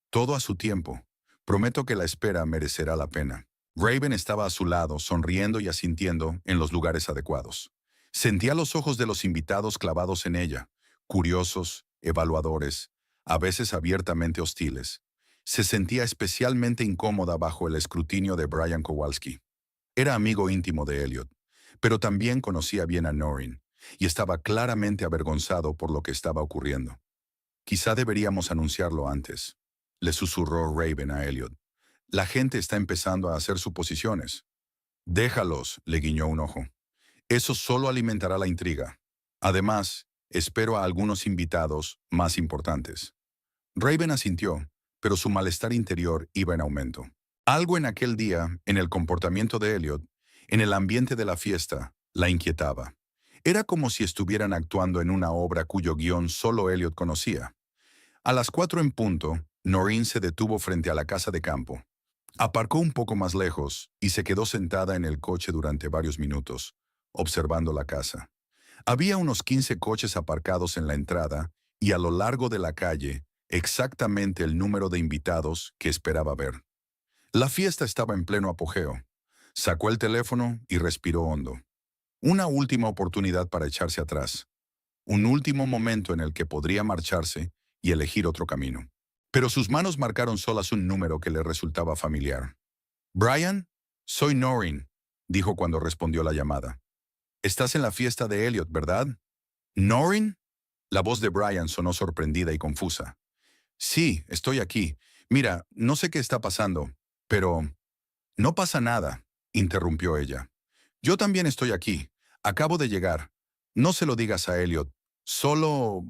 Todo a su tiempo. Prometo que la espera merecerá la pena. Raven estaba a su lado, sonriendo y asintiendo en los lugares adecuados. Sentía los ojos de los invitados clavados en ella, curiosos, evaluadores, a veces abiertamente hostiles. Se sentía especialmente incómoda bajo el escrutinio de Brian Kowalski. Era amigo íntimo de Elliot, pero también conocía bien a Norrin, y estaba claramente avergonzado por lo que estaba ocurriendo. Quizá deberíamos anunciarlo antes, le susurró Raven a Elliot. La gente está empezando a hacer suposiciones. Déjalos, le guiñó un ojo. Eso solo alimentará la intriga. Además, espero a algunos invitados más importantes. Raven asintió, pero su malestar interior iba en aumento. Algo en aquel día, en el comportamiento de Elliot, en el ambiente de la fiesta, la inquietaba. Era como si estuvieran actuando en una obra cuyo guión solo Elliot conocía. A las 4 en punto, Norrin se detuvo frente a la casa de campo. Aparcó un poco más lejos y se quedó sentada en el coche durante varios minutos, observando la casa. Había unos 15 coches aparcados en la entrada y a lo largo de la calle, exactamente el número de invitados que esperaba ver. La fiesta estaba en pleno apogeo. Sacó el teléfono y respiró hondo. Una última oportunidad para echarse atrás. Un último momento en el que podría marcharse y elegir otro camino. Pero sus manos marcaron solas un número que le resultaba familiar. «Brian, soy Norrin», dijo cuando respondió la llamada. «Estás en la fiesta de Elliot, ¿verdad?» «¿Norrin?» La voz de Brian sonó sorprendida y confusa. «Sí, estoy aquí. Mira, no sé qué está pasando, pero...» «No pasa nada», interrumpió ella. «Yo también estoy aquí. Acabo de llegar. No se lo digas a Elliot. Solo...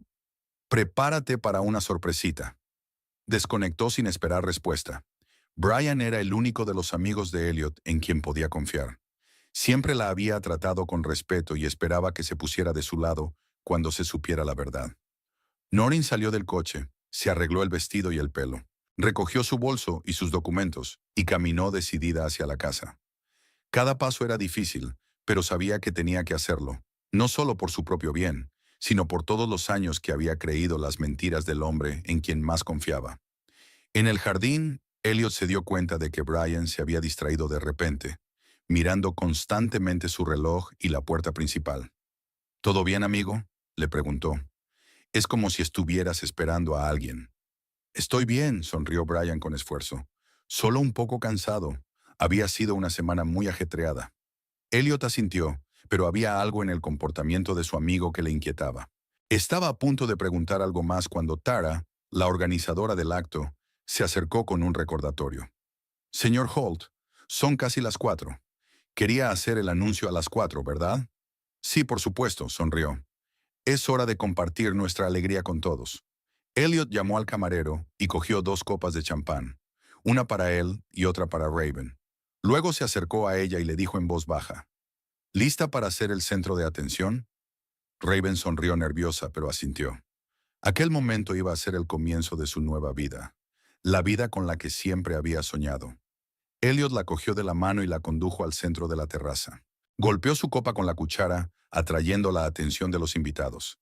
prepárate para una sorpresita». Desconectó sin esperar respuesta. Brian era el único de los amigos de Elliot en quien podía confiar. Siempre la había tratado con respeto y esperaba que se pusiera de su lado cuando se supiera la verdad. Noreen salió del coche, se arregló el vestido y el pelo, recogió su bolso y sus documentos y caminó decidida hacia la casa. Cada paso era difícil, pero sabía que tenía que hacerlo, no solo por su propio bien, sino por todos los años que había creído las mentiras del hombre en quien más confiaba. En el jardín, Elliot se dio cuenta de que Brian se había distraído de repente, mirando constantemente su reloj y la puerta principal. ¿Todo bien, amigo?, le preguntó. Es como si estuvieras esperando a alguien. Estoy bien, sonrió Brian con esfuerzo. Solo un poco cansado. Había sido una semana muy ajetreada. Elliot asintió, pero había algo en el comportamiento de su amigo que le inquietaba. Estaba a punto de preguntar algo más cuando Tara, la organizadora del acto, se acercó con un recordatorio. Señor Holt, son casi las 4. Quería hacer el anuncio a las 4, ¿verdad? Sí, por supuesto, sonrió. Es hora de compartir nuestra alegría con todos. Elliot llamó al camarero y cogió 2 copas de champán, una para él y otra para Raven. Luego se acercó a ella y le dijo en voz baja, ¿lista para ser el centro de atención? Raven sonrió nerviosa, pero asintió. Aquel momento iba a ser el comienzo de su nueva vida, la vida con la que siempre había soñado. Elliot la cogió de la mano y la condujo al centro de la terraza. Golpeó su copa con la cuchara, atrayendo la atención de los invitados.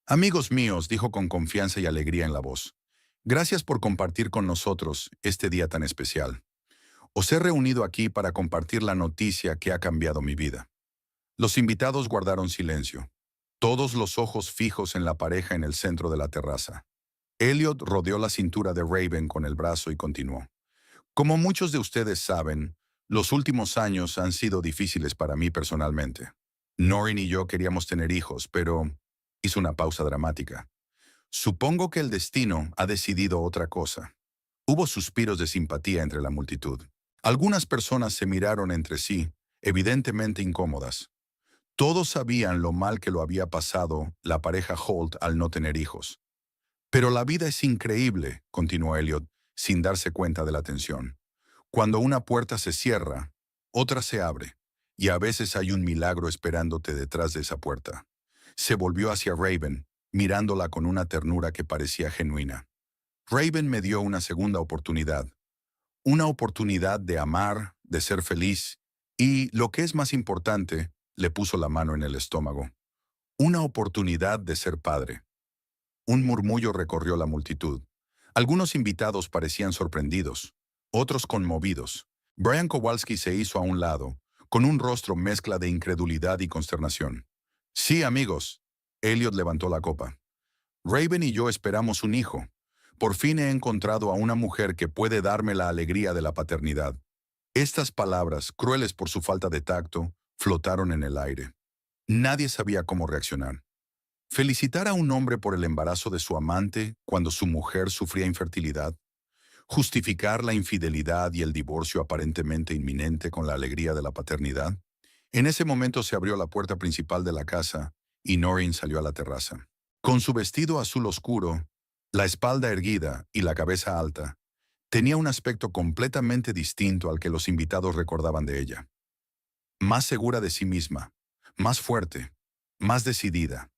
Amigos míos, dijo con confianza y alegría en la voz, gracias por compartir con nosotros este día tan especial. Os he reunido aquí para compartir la noticia que ha cambiado mi vida. Los invitados guardaron silencio, todos los ojos fijos en la pareja en el centro de la terraza. Elliot rodeó la cintura de Raven con el brazo y continuó. Como muchos de ustedes saben, los últimos años han sido difíciles para mí personalmente. Noreen y yo queríamos tener hijos, pero hizo una pausa dramática. Supongo que el destino ha decidido otra cosa. Hubo suspiros de simpatía entre la multitud. Algunas personas se miraron entre sí, evidentemente incómodas. Todos sabían lo mal que lo había pasado la pareja Holt al no tener hijos. Pero la vida es increíble, continuó Elliot, sin darse cuenta de la tensión. Cuando una puerta se cierra, otra se abre, y a veces hay un milagro esperándote detrás de esa puerta. Se volvió hacia Raven, mirándola con una ternura que parecía genuina. Raven me dio una segunda oportunidad. Una oportunidad de amar, de ser feliz, y, lo que es más importante, le puso la mano en el estómago. Una oportunidad de ser padre. Un murmullo recorrió la multitud. Algunos invitados parecían sorprendidos, otros conmovidos. Brian Kowalski se hizo a un lado, con un rostro mezcla de incredulidad y consternación. Sí, amigos. Elliot levantó la copa. Raven y yo esperamos un hijo. Por fin he encontrado a una mujer que puede darme la alegría de la paternidad. Estas palabras, crueles por su falta de tacto, flotaron en el aire. Nadie sabía cómo reaccionar. Felicitar a un hombre por el embarazo de su amante cuando su mujer sufría infertilidad. Justificar la infidelidad y el divorcio aparentemente inminente con la alegría de la paternidad. En ese momento se abrió la puerta principal de la casa y Noreen salió a la terraza. Con su vestido azul oscuro, la espalda erguida y la cabeza alta, tenía un aspecto completamente distinto al que los invitados recordaban de ella. Más segura de sí misma, más fuerte, más decidida.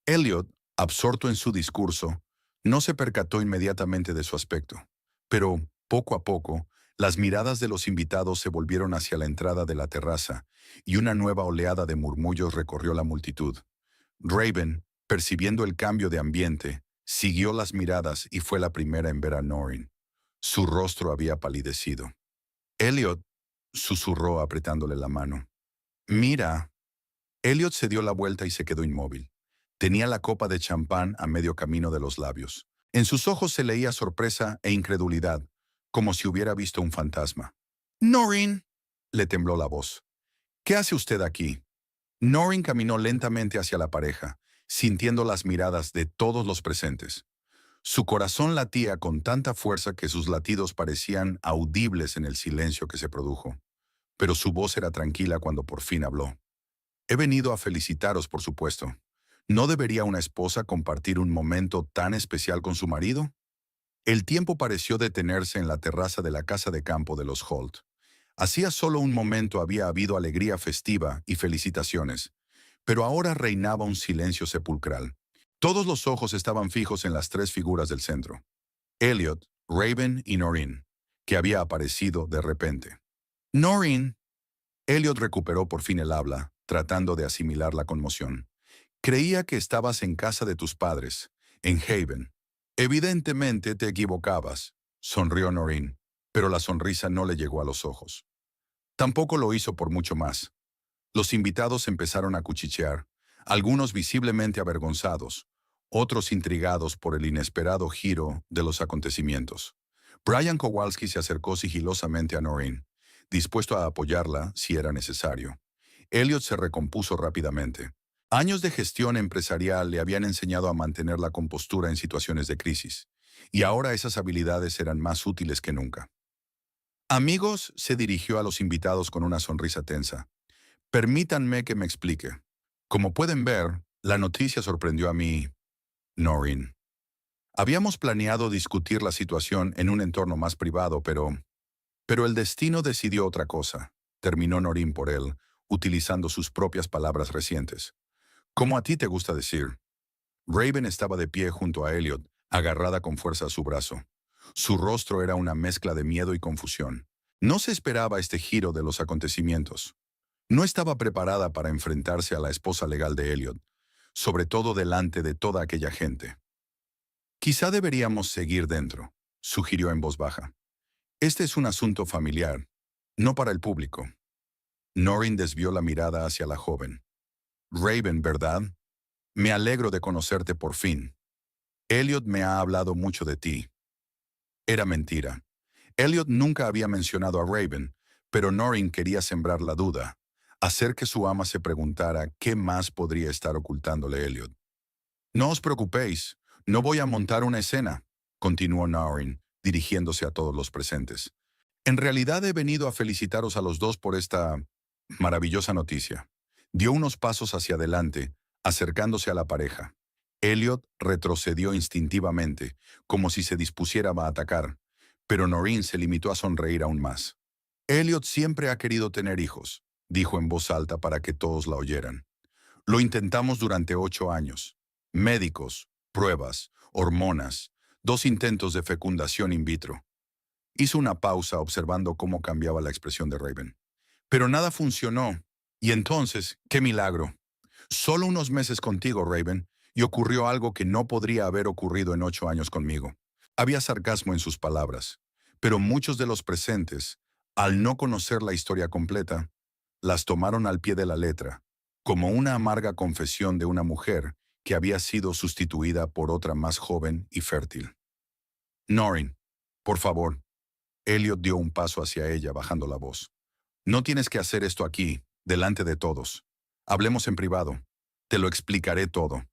Elliot, absorto en su discurso, no se percató inmediatamente de su aspecto, pero, poco a poco, las miradas de los invitados se volvieron hacia la entrada de la terraza y una nueva oleada de murmullos recorrió la multitud. Raven, percibiendo el cambio de ambiente, siguió las miradas y fue la primera en ver a Noreen. Su rostro había palidecido. Elliot, susurró apretándole la mano. Mira. Elliot se dio la vuelta y se quedó inmóvil. Tenía la copa de champán a medio camino de los labios. En sus ojos se leía sorpresa e incredulidad, como si hubiera visto un fantasma. «Noreen», le tembló la voz. «¿Qué hace usted aquí?» Noreen caminó lentamente hacia la pareja, sintiendo las miradas de todos los presentes. Su corazón latía con tanta fuerza que sus latidos parecían audibles en el silencio que se produjo. Pero su voz era tranquila cuando por fin habló. «He venido a felicitaros, por supuesto. ¿No debería una esposa compartir un momento tan especial con su marido?» El tiempo pareció detenerse en la terraza de la casa de campo de los Holt. Hacía solo un momento había habido alegría festiva y felicitaciones, pero ahora reinaba un silencio sepulcral. Todos los ojos estaban fijos en las tres figuras del centro: Elliot, Raven y Noreen, que había aparecido de repente. Noreen. Elliot recuperó por fin el habla, tratando de asimilar la conmoción. Creía que estabas en casa de tus padres, en Haven. Evidentemente te equivocabas, sonrió Noreen, pero la sonrisa no le llegó a los ojos. Tampoco lo hizo por mucho más. Los invitados empezaron a cuchichear, algunos visiblemente avergonzados, otros intrigados por el inesperado giro de los acontecimientos. Brian Kowalski se acercó sigilosamente a Noreen, dispuesto a apoyarla si era necesario. Elliot se recompuso rápidamente. Años de gestión empresarial le habían enseñado a mantener la compostura en situaciones de crisis, y ahora esas habilidades eran más útiles que nunca. Amigos, se dirigió a los invitados con una sonrisa tensa. Permítanme que me explique. Como pueden ver, la noticia sorprendió a mí, Noreen. Habíamos planeado discutir la situación en un entorno más privado, pero el destino decidió otra cosa. Terminó Noreen por él, utilizando sus propias palabras recientes. Como a ti te gusta decir. Raven estaba de pie junto a Elliot, agarrada con fuerza a su brazo. Su rostro era una mezcla de miedo y confusión. No se esperaba este giro de los acontecimientos. No estaba preparada para enfrentarse a la esposa legal de Elliot, sobre todo delante de toda aquella gente. Quizá deberíamos seguir dentro, sugirió en voz baja. Este es un asunto familiar, no para el público. Noreen desvió la mirada hacia la joven. Raven, ¿verdad? Me alegro de conocerte por fin. Elliot me ha hablado mucho de ti. Era mentira. Elliot nunca había mencionado a Raven, pero Noreen quería sembrar la duda, hacer que su ama se preguntara qué más podría estar ocultándole Elliot. No os preocupéis, no voy a montar una escena, continuó Noreen, dirigiéndose a todos los presentes. En realidad he venido a felicitaros a los dos por esta maravillosa noticia. Dio unos pasos hacia adelante, acercándose a la pareja. Elliot retrocedió instintivamente, como si se dispusiera a atacar, pero Noreen se limitó a sonreír aún más. Elliot siempre ha querido tener hijos, dijo en voz alta para que todos la oyeran. Lo intentamos durante 8 años. Médicos, pruebas, hormonas, 2 intentos de fecundación in vitro. Hizo una pausa observando cómo cambiaba la expresión de Raven. Pero nada funcionó. Y entonces, ¡qué milagro! Solo unos meses contigo, Raven, y ocurrió algo que no podría haber ocurrido en 8 años conmigo. Había sarcasmo en sus palabras, pero muchos de los presentes, al no conocer la historia completa, las tomaron al pie de la letra, como una amarga confesión de una mujer que había sido sustituida por otra más joven y fértil. Noreen, por favor. Elliot dio un paso hacia ella, bajando la voz. No tienes que hacer esto aquí, delante de todos. Hablemos en privado. Te lo explicaré todo.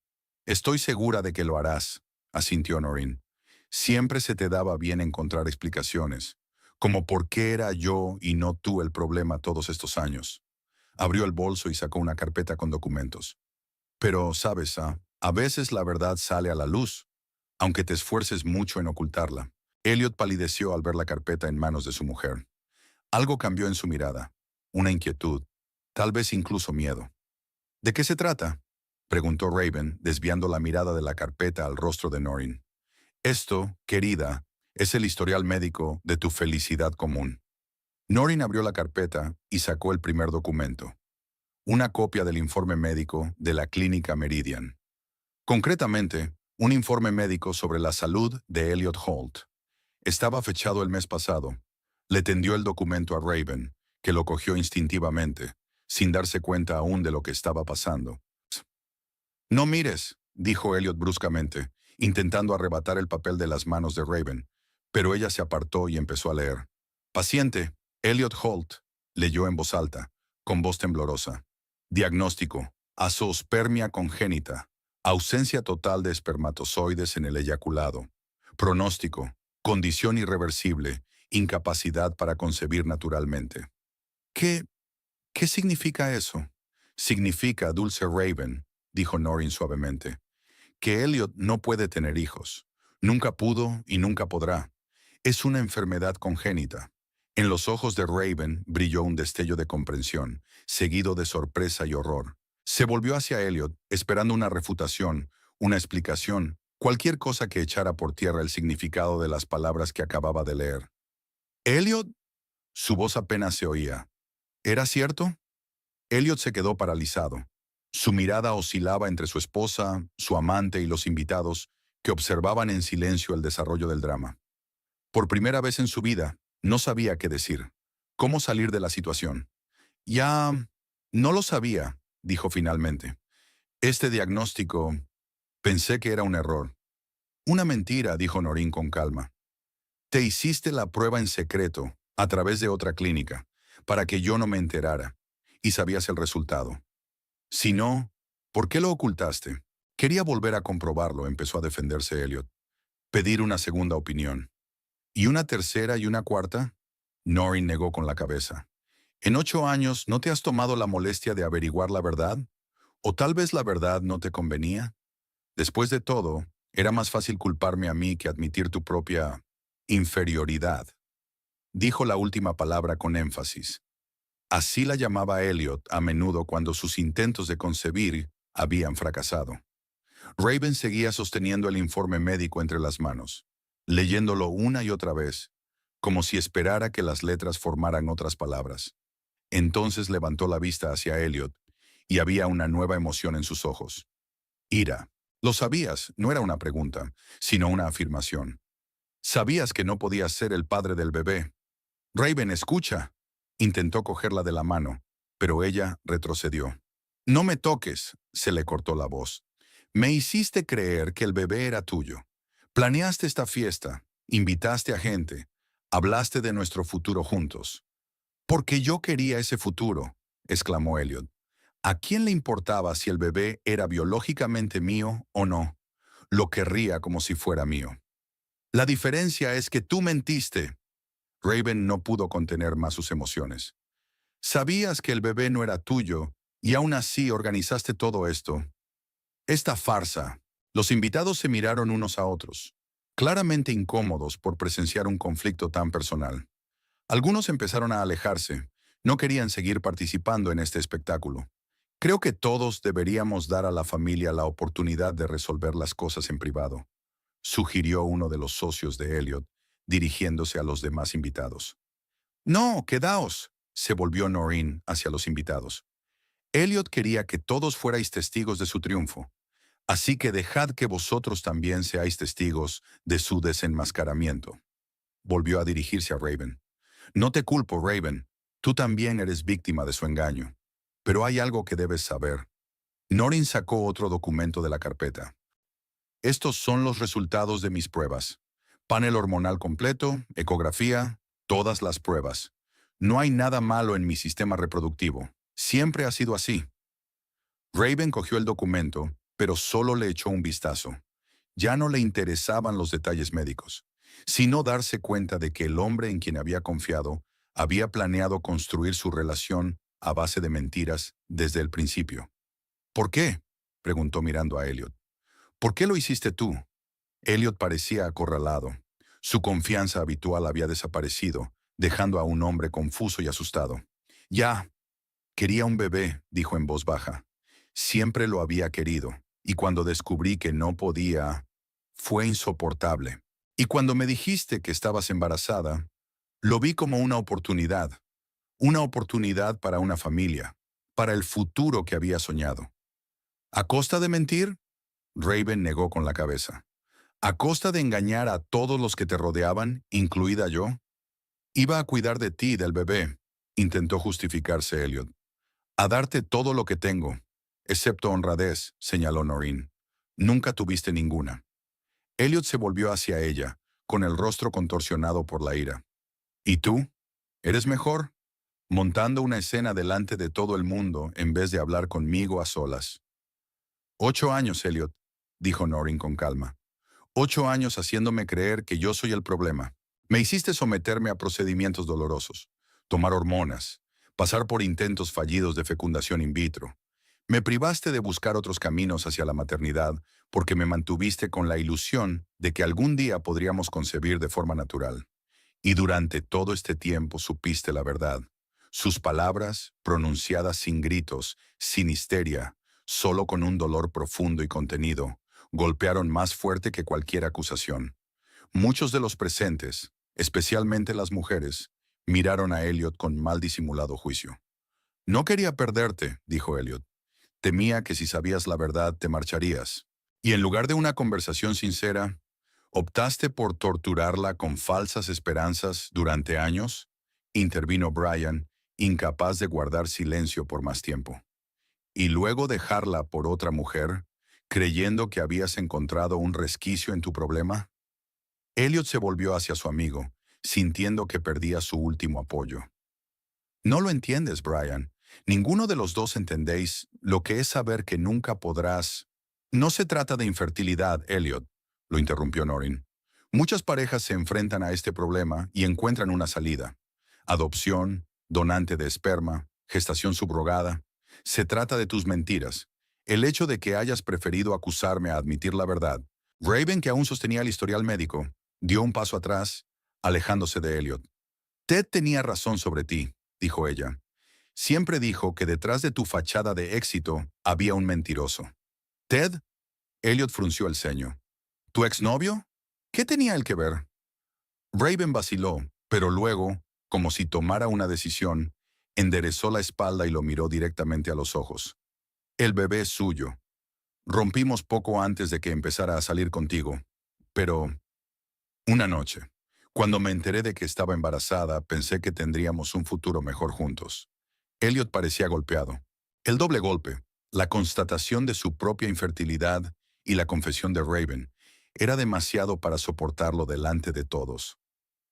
Estoy segura de que lo harás, asintió Noreen. Siempre se te daba bien encontrar explicaciones, como por qué era yo y no tú el problema todos estos años. Abrió el bolso y sacó una carpeta con documentos. Pero, sabes, a veces la verdad sale a la luz, aunque te esfuerces mucho en ocultarla. Elliot palideció al ver la carpeta en manos de su mujer. Algo cambió en su mirada, una inquietud, tal vez incluso miedo. ¿De qué se trata?, preguntó Raven, desviando la mirada de la carpeta al rostro de Noreen. Esto, querida, es el historial médico de tu felicidad común. Noreen abrió la carpeta y sacó el primer documento, una copia del informe médico de la clínica Meridian. Concretamente, un informe médico sobre la salud de Elliot Holt. Estaba fechado el mes pasado. Le tendió el documento a Raven, que lo cogió instintivamente, sin darse cuenta aún de lo que estaba pasando. No mires, dijo Elliot bruscamente, intentando arrebatar el papel de las manos de Raven, pero ella se apartó y empezó a leer. Paciente, Elliot Holt, leyó en voz alta, con voz temblorosa. Diagnóstico, azoospermia congénita, ausencia total de espermatozoides en el eyaculado. Pronóstico, condición irreversible, incapacidad para concebir naturalmente. ¿Qué significa eso? Significa, dulce Raven, dijo Noreen suavemente, que Elliot no puede tener hijos. Nunca pudo y nunca podrá. Es una enfermedad congénita. En los ojos de Raven brilló un destello de comprensión, seguido de sorpresa y horror. Se volvió hacia Elliot, esperando una refutación, una explicación, cualquier cosa que echara por tierra el significado de las palabras que acababa de leer. ¿Elliot? Su voz apenas se oía. ¿Era cierto? Elliot se quedó paralizado. Su mirada oscilaba entre su esposa, su amante y los invitados, que observaban en silencio el desarrollo del drama. Por primera vez en su vida, no sabía qué decir, cómo salir de la situación. Ya no lo sabía, dijo finalmente. Este diagnóstico, pensé que era un error. Una mentira, dijo Noreen con calma. Te hiciste la prueba en secreto, a través de otra clínica, para que yo no me enterara, y sabías el resultado. Si no, ¿por qué lo ocultaste? Quería volver a comprobarlo, empezó a defenderse Elliot. Pedir una segunda opinión. ¿Y una tercera y una cuarta? Noreen negó con la cabeza. ¿En 8 años no te has tomado la molestia de averiguar la verdad? ¿O tal vez la verdad no te convenía? Después de todo, era más fácil culparme a mí que admitir tu propia inferioridad. Dijo la última palabra con énfasis. Así la llamaba Elliot a menudo cuando sus intentos de concebir habían fracasado. Raven seguía sosteniendo el informe médico entre las manos, leyéndolo una y otra vez, como si esperara que las letras formaran otras palabras. Entonces levantó la vista hacia Elliot, y había una nueva emoción en sus ojos. Ira. Lo sabías, no era una pregunta, sino una afirmación. Sabías que no podías ser el padre del bebé. Raven, escucha. Intentó cogerla de la mano, pero ella retrocedió. No me toques, se le cortó la voz. Me hiciste creer que el bebé era tuyo. Planeaste esta fiesta, invitaste a gente, hablaste de nuestro futuro juntos. Porque yo quería ese futuro, exclamó Elliot. ¿A quién le importaba si el bebé era biológicamente mío o no? Lo querría como si fuera mío. La diferencia es que tú mentiste. Raven no pudo contener más sus emociones. Sabías que el bebé no era tuyo y aún así organizaste todo esto. Esta farsa. Los invitados se miraron unos a otros, claramente incómodos por presenciar un conflicto tan personal. Algunos empezaron a alejarse. No querían seguir participando en este espectáculo. Creo que todos deberíamos dar a la familia la oportunidad de resolver las cosas en privado, sugirió uno de los socios de Elliot, dirigiéndose a los demás invitados. No, quedaos, se volvió Noreen hacia los invitados. Elliot quería que todos fuerais testigos de su triunfo, así que dejad que vosotros también seáis testigos de su desenmascaramiento. Volvió a dirigirse a Raven. No te culpo, Raven. Tú también eres víctima de su engaño. Pero hay algo que debes saber. Noreen sacó otro documento de la carpeta. Estos son los resultados de mis pruebas. Panel hormonal completo, ecografía, todas las pruebas. No hay nada malo en mi sistema reproductivo. Siempre ha sido así. Raven cogió el documento, pero solo le echó un vistazo. Ya no le interesaban los detalles médicos, sino darse cuenta de que el hombre en quien había confiado había planeado construir su relación a base de mentiras desde el principio. ¿Por qué?, preguntó mirando a Elliot. ¿Por qué lo hiciste tú? Elliot parecía acorralado. Su confianza habitual había desaparecido, dejando a un hombre confuso y asustado. Ya, quería un bebé, dijo en voz baja. Siempre lo había querido, y cuando descubrí que no podía, fue insoportable. Y cuando me dijiste que estabas embarazada, lo vi como una oportunidad para una familia, para el futuro que había soñado. ¿A costa de mentir? Raven negó con la cabeza. ¿A costa de engañar a todos los que te rodeaban, incluida yo? Iba a cuidar de ti y del bebé, intentó justificarse Elliot. A darte todo lo que tengo, excepto honradez, señaló Noreen. Nunca tuviste ninguna. Elliot se volvió hacia ella, con el rostro contorsionado por la ira. ¿Y tú? ¿Eres mejor? Montando una escena delante de todo el mundo en vez de hablar conmigo a solas. 8 años, Elliot, dijo Noreen con calma. 8 años haciéndome creer que yo soy el problema. Me hiciste someterme a procedimientos dolorosos, tomar hormonas, pasar por intentos fallidos de fecundación in vitro. Me privaste de buscar otros caminos hacia la maternidad porque me mantuviste con la ilusión de que algún día podríamos concebir de forma natural. Y durante todo este tiempo supiste la verdad. Sus palabras, pronunciadas sin gritos, sin histeria, solo con un dolor profundo y contenido, golpearon más fuerte que cualquier acusación. Muchos de los presentes, especialmente las mujeres, miraron a Elliot con mal disimulado juicio. No quería perderte, dijo Elliot. Temía que si sabías la verdad te marcharías. Y en lugar de una conversación sincera, ¿optaste por torturarla con falsas esperanzas durante años? Intervino Brian, incapaz de guardar silencio por más tiempo. ¿Y luego dejarla por otra mujer, creyendo que habías encontrado un resquicio en tu problema? Elliot se volvió hacia su amigo, sintiendo que perdía su último apoyo. No lo entiendes, Brian. Ninguno de los dos entendéis lo que es saber que nunca podrás. No se trata de infertilidad, Elliot, lo interrumpió Norrin. Muchas parejas se enfrentan a este problema y encuentran una salida. Adopción, donante de esperma, gestación subrogada. Se trata de tus mentiras. El hecho de que hayas preferido acusarme a admitir la verdad. Raven, que aún sostenía el historial médico, dio un paso atrás, alejándose de Elliot. Ted tenía razón sobre ti, dijo ella. Siempre dijo que detrás de tu fachada de éxito había un mentiroso. ¿Ted? Elliot frunció el ceño. ¿Tu exnovio? ¿Qué tenía él que ver? Raven vaciló, pero luego, como si tomara una decisión, enderezó la espalda y lo miró directamente a los ojos. El bebé es suyo. Rompimos poco antes de que empezara a salir contigo. Pero, una noche, cuando me enteré de que estaba embarazada, pensé que tendríamos un futuro mejor juntos. Elliot parecía golpeado. El doble golpe, la constatación de su propia infertilidad y la confesión de Raven, era demasiado para soportarlo delante de todos.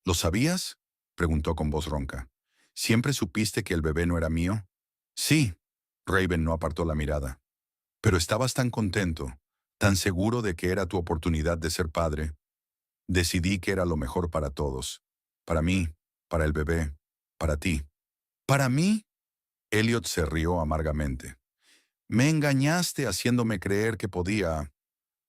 ¿Lo sabías?, preguntó con voz ronca. ¿Siempre supiste que el bebé no era mío? Sí. Raven no apartó la mirada. Pero estabas tan contento, tan seguro de que era tu oportunidad de ser padre. Decidí que era lo mejor para todos. Para mí, para el bebé, para ti. ¿Para mí? Elliot se rió amargamente. Me engañaste haciéndome creer que podía.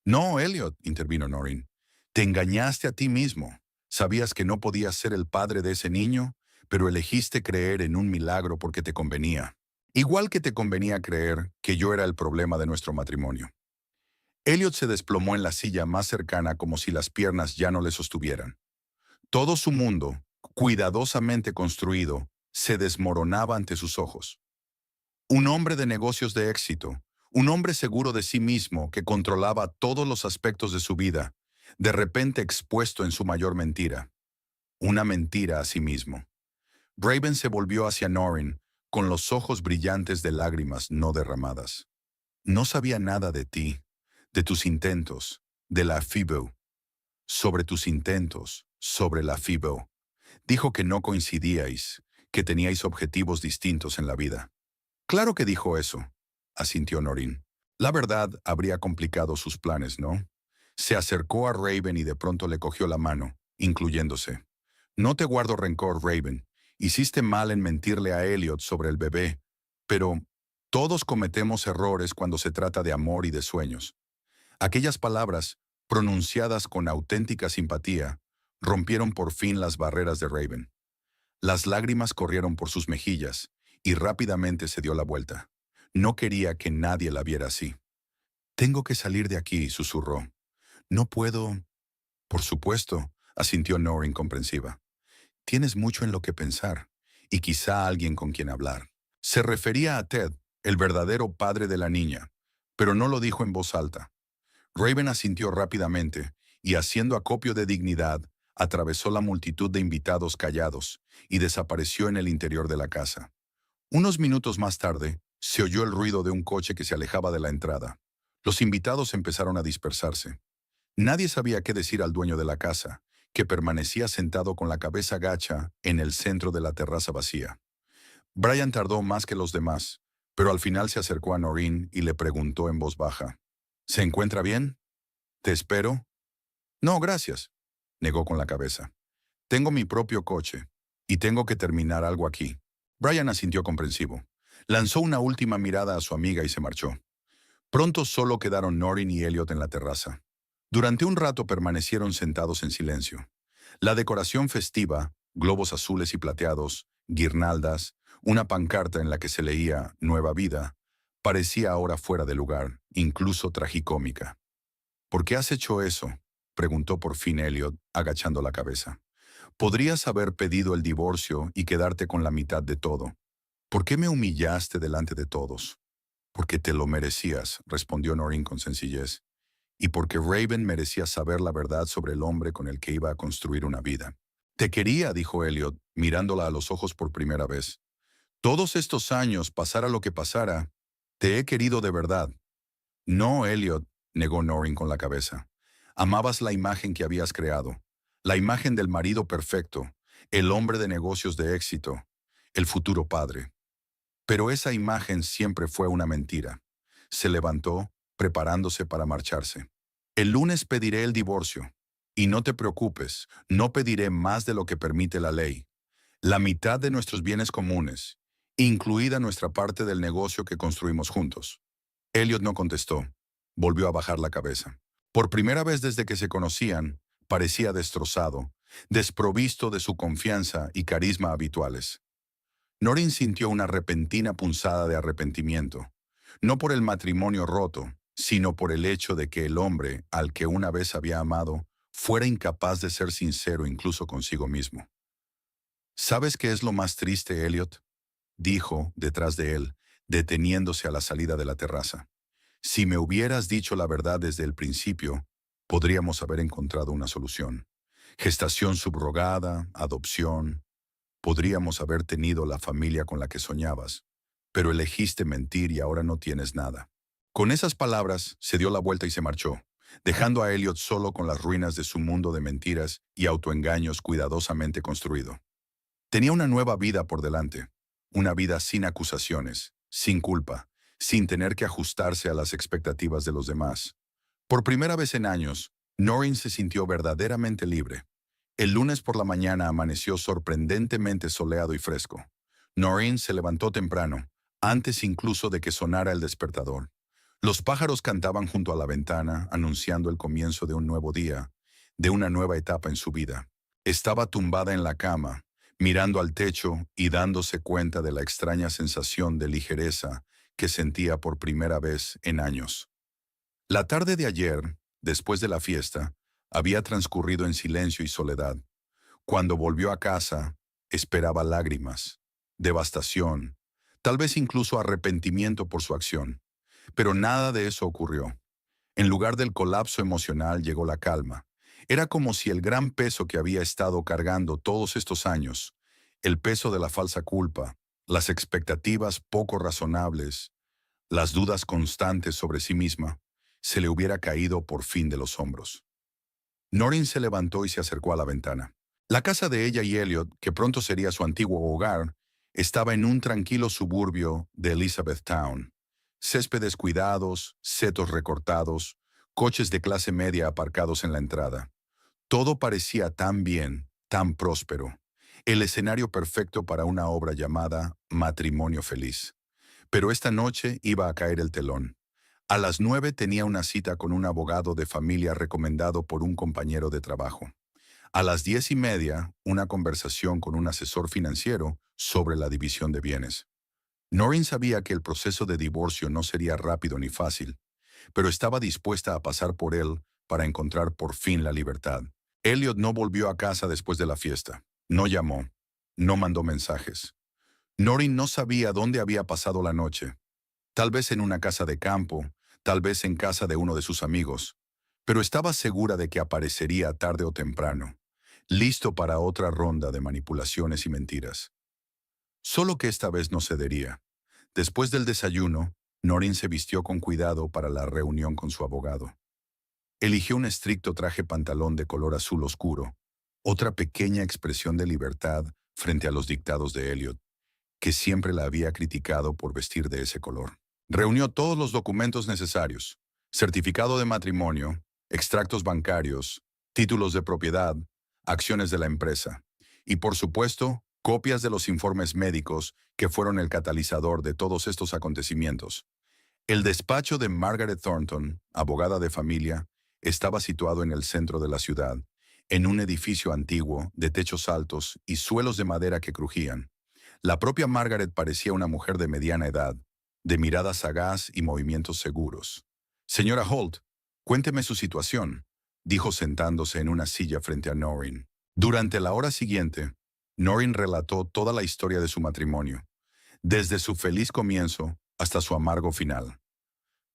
No, Elliot, intervino Norrin. Te engañaste a ti mismo. Sabías que no podías ser el padre de ese niño, pero elegiste creer en un milagro porque te convenía. Igual que te convenía creer que yo era el problema de nuestro matrimonio. Elliot se desplomó en la silla más cercana como si las piernas ya no le sostuvieran. Todo su mundo, cuidadosamente construido, se desmoronaba ante sus ojos. Un hombre de negocios de éxito, un hombre seguro de sí mismo que controlaba todos los aspectos de su vida, de repente expuesto en su mayor mentira. Una mentira a sí mismo. Raven se volvió hacia Norrin, con los ojos brillantes de lágrimas no derramadas. No sabía nada de ti, de tus intentos, de la FIBO. Sobre tus intentos, sobre la FIBO. Dijo que no coincidíais, que teníais objetivos distintos en la vida. Claro que dijo eso, asintió Norrin. La verdad habría complicado sus planes, ¿no? Se acercó a Raven y de pronto le cogió la mano, incluyéndose. No te guardo rencor, Raven. Hiciste mal en mentirle a Elliot sobre el bebé, pero todos cometemos errores cuando se trata de amor y de sueños. Aquellas palabras, pronunciadas con auténtica simpatía, rompieron por fin las barreras de Raven. Las lágrimas corrieron por sus mejillas y rápidamente se dio la vuelta. No quería que nadie la viera así. Tengo que salir de aquí, susurró. No puedo. Por supuesto, asintió Norrin comprensiva. Tienes mucho en lo que pensar, y quizá alguien con quien hablar. Se refería a Ted, el verdadero padre de la niña, pero no lo dijo en voz alta. Raven asintió rápidamente, y haciendo acopio de dignidad, atravesó la multitud de invitados callados y desapareció en el interior de la casa. Unos minutos más tarde, se oyó el ruido de un coche que se alejaba de la entrada. Los invitados empezaron a dispersarse. Nadie sabía qué decir al dueño de la casa, que permanecía sentado con la cabeza gacha en el centro de la terraza vacía. Brian tardó más que los demás, pero al final se acercó a Norrin y le preguntó en voz baja. ¿Se encuentra bien? ¿Te espero? No, gracias, negó con la cabeza. Tengo mi propio coche, y tengo que terminar algo aquí. Brian asintió comprensivo. Lanzó una última mirada a su amiga y se marchó. Pronto solo quedaron Norrin y Elliot en la terraza. Durante un rato permanecieron sentados en silencio. La decoración festiva, globos azules y plateados, guirnaldas, una pancarta en la que se leía Nueva Vida, parecía ahora fuera de lugar, incluso tragicómica. ¿Por qué has hecho eso?, preguntó por fin Elliot, agachando la cabeza. Podrías haber pedido el divorcio y quedarte con la mitad de todo. ¿Por qué me humillaste delante de todos? Porque te lo merecías, respondió Noreen con sencillez, y porque Raven merecía saber la verdad sobre el hombre con el que iba a construir una vida. Te quería, dijo Elliot, mirándola a los ojos por primera vez. Todos estos años, pasara lo que pasara, te he querido de verdad. No, Elliot, negó Noreen con la cabeza. Amabas la imagen que habías creado, la imagen del marido perfecto, el hombre de negocios de éxito, el futuro padre. Pero esa imagen siempre fue una mentira. Se levantó, preparándose para marcharse. El lunes pediré el divorcio. Y no te preocupes, no pediré más de lo que permite la ley. La mitad de nuestros bienes comunes, incluida nuestra parte del negocio que construimos juntos. Elliot no contestó. Volvió a bajar la cabeza. Por primera vez desde que se conocían, parecía destrozado, desprovisto de su confianza y carisma habituales. Noreen sintió una repentina punzada de arrepentimiento, no por el matrimonio roto, sino por el hecho de que el hombre, al que una vez había amado, fuera incapaz de ser sincero incluso consigo mismo. ¿Sabes qué es lo más triste, Elliot?, dijo, detrás de él, deteniéndose a la salida de la terraza. Si me hubieras dicho la verdad desde el principio, podríamos haber encontrado una solución. Gestación subrogada, adopción. Podríamos haber tenido la familia con la que soñabas, pero elegiste mentir y ahora no tienes nada. Con esas palabras, se dio la vuelta y se marchó, dejando a Elliot solo con las ruinas de su mundo de mentiras y autoengaños cuidadosamente construido. Tenía una nueva vida por delante, una vida sin acusaciones, sin culpa, sin tener que ajustarse a las expectativas de los demás. Por primera vez en años, Noreen se sintió verdaderamente libre. El lunes por la mañana amaneció sorprendentemente soleado y fresco. Noreen se levantó temprano, antes incluso de que sonara el despertador. Los pájaros cantaban junto a la ventana, anunciando el comienzo de un nuevo día, de una nueva etapa en su vida. Estaba tumbada en la cama, mirando al techo y dándose cuenta de la extraña sensación de ligereza que sentía por primera vez en años. La tarde de ayer, después de la fiesta, había transcurrido en silencio y soledad. Cuando volvió a casa, esperaba lágrimas, devastación, tal vez incluso arrepentimiento por su acción. Pero nada de eso ocurrió. En lugar del colapso emocional llegó la calma. Era como si el gran peso que había estado cargando todos estos años, el peso de la falsa culpa, las expectativas poco razonables, las dudas constantes sobre sí misma, se le hubiera caído por fin de los hombros. Noreen se levantó y se acercó a la ventana. La casa de ella y Elliot, que pronto sería su antiguo hogar, estaba en un tranquilo suburbio de Elizabethtown. Céspedes cuidados, setos recortados, coches de clase media aparcados en la entrada. Todo parecía tan bien, tan próspero. El escenario perfecto para una obra llamada Matrimonio Feliz. Pero esta noche iba a caer el telón. A las 9 tenía una cita con un abogado de familia recomendado por un compañero de trabajo. A las 10:30, una conversación con un asesor financiero sobre la división de bienes. Noreen sabía que el proceso de divorcio no sería rápido ni fácil, pero estaba dispuesta a pasar por él para encontrar por fin la libertad. Elliot no volvió a casa después de la fiesta. No llamó. No mandó mensajes. Noreen no sabía dónde había pasado la noche. Tal vez en una casa de campo, tal vez en casa de uno de sus amigos, pero estaba segura de que aparecería tarde o temprano, listo para otra ronda de manipulaciones y mentiras. Solo que esta vez no cedería. Después del desayuno, Noreen se vistió con cuidado para la reunión con su abogado. Eligió un estricto traje pantalón de color azul oscuro, otra pequeña expresión de libertad frente a los dictados de Elliot, que siempre la había criticado por vestir de ese color. Reunió todos los documentos necesarios: certificado de matrimonio, extractos bancarios, títulos de propiedad, acciones de la empresa y, por supuesto, copias de los informes médicos que fueron el catalizador de todos estos acontecimientos. El despacho de Margaret Thornton, abogada de familia, estaba situado en el centro de la ciudad, en un edificio antiguo, de techos altos y suelos de madera que crujían. La propia Margaret parecía una mujer de mediana edad, de mirada sagaz y movimientos seguros. Señora Holt, cuénteme su situación, dijo sentándose en una silla frente a Noreen. Durante la hora siguiente, Noreen relató toda la historia de su matrimonio, desde su feliz comienzo hasta su amargo final.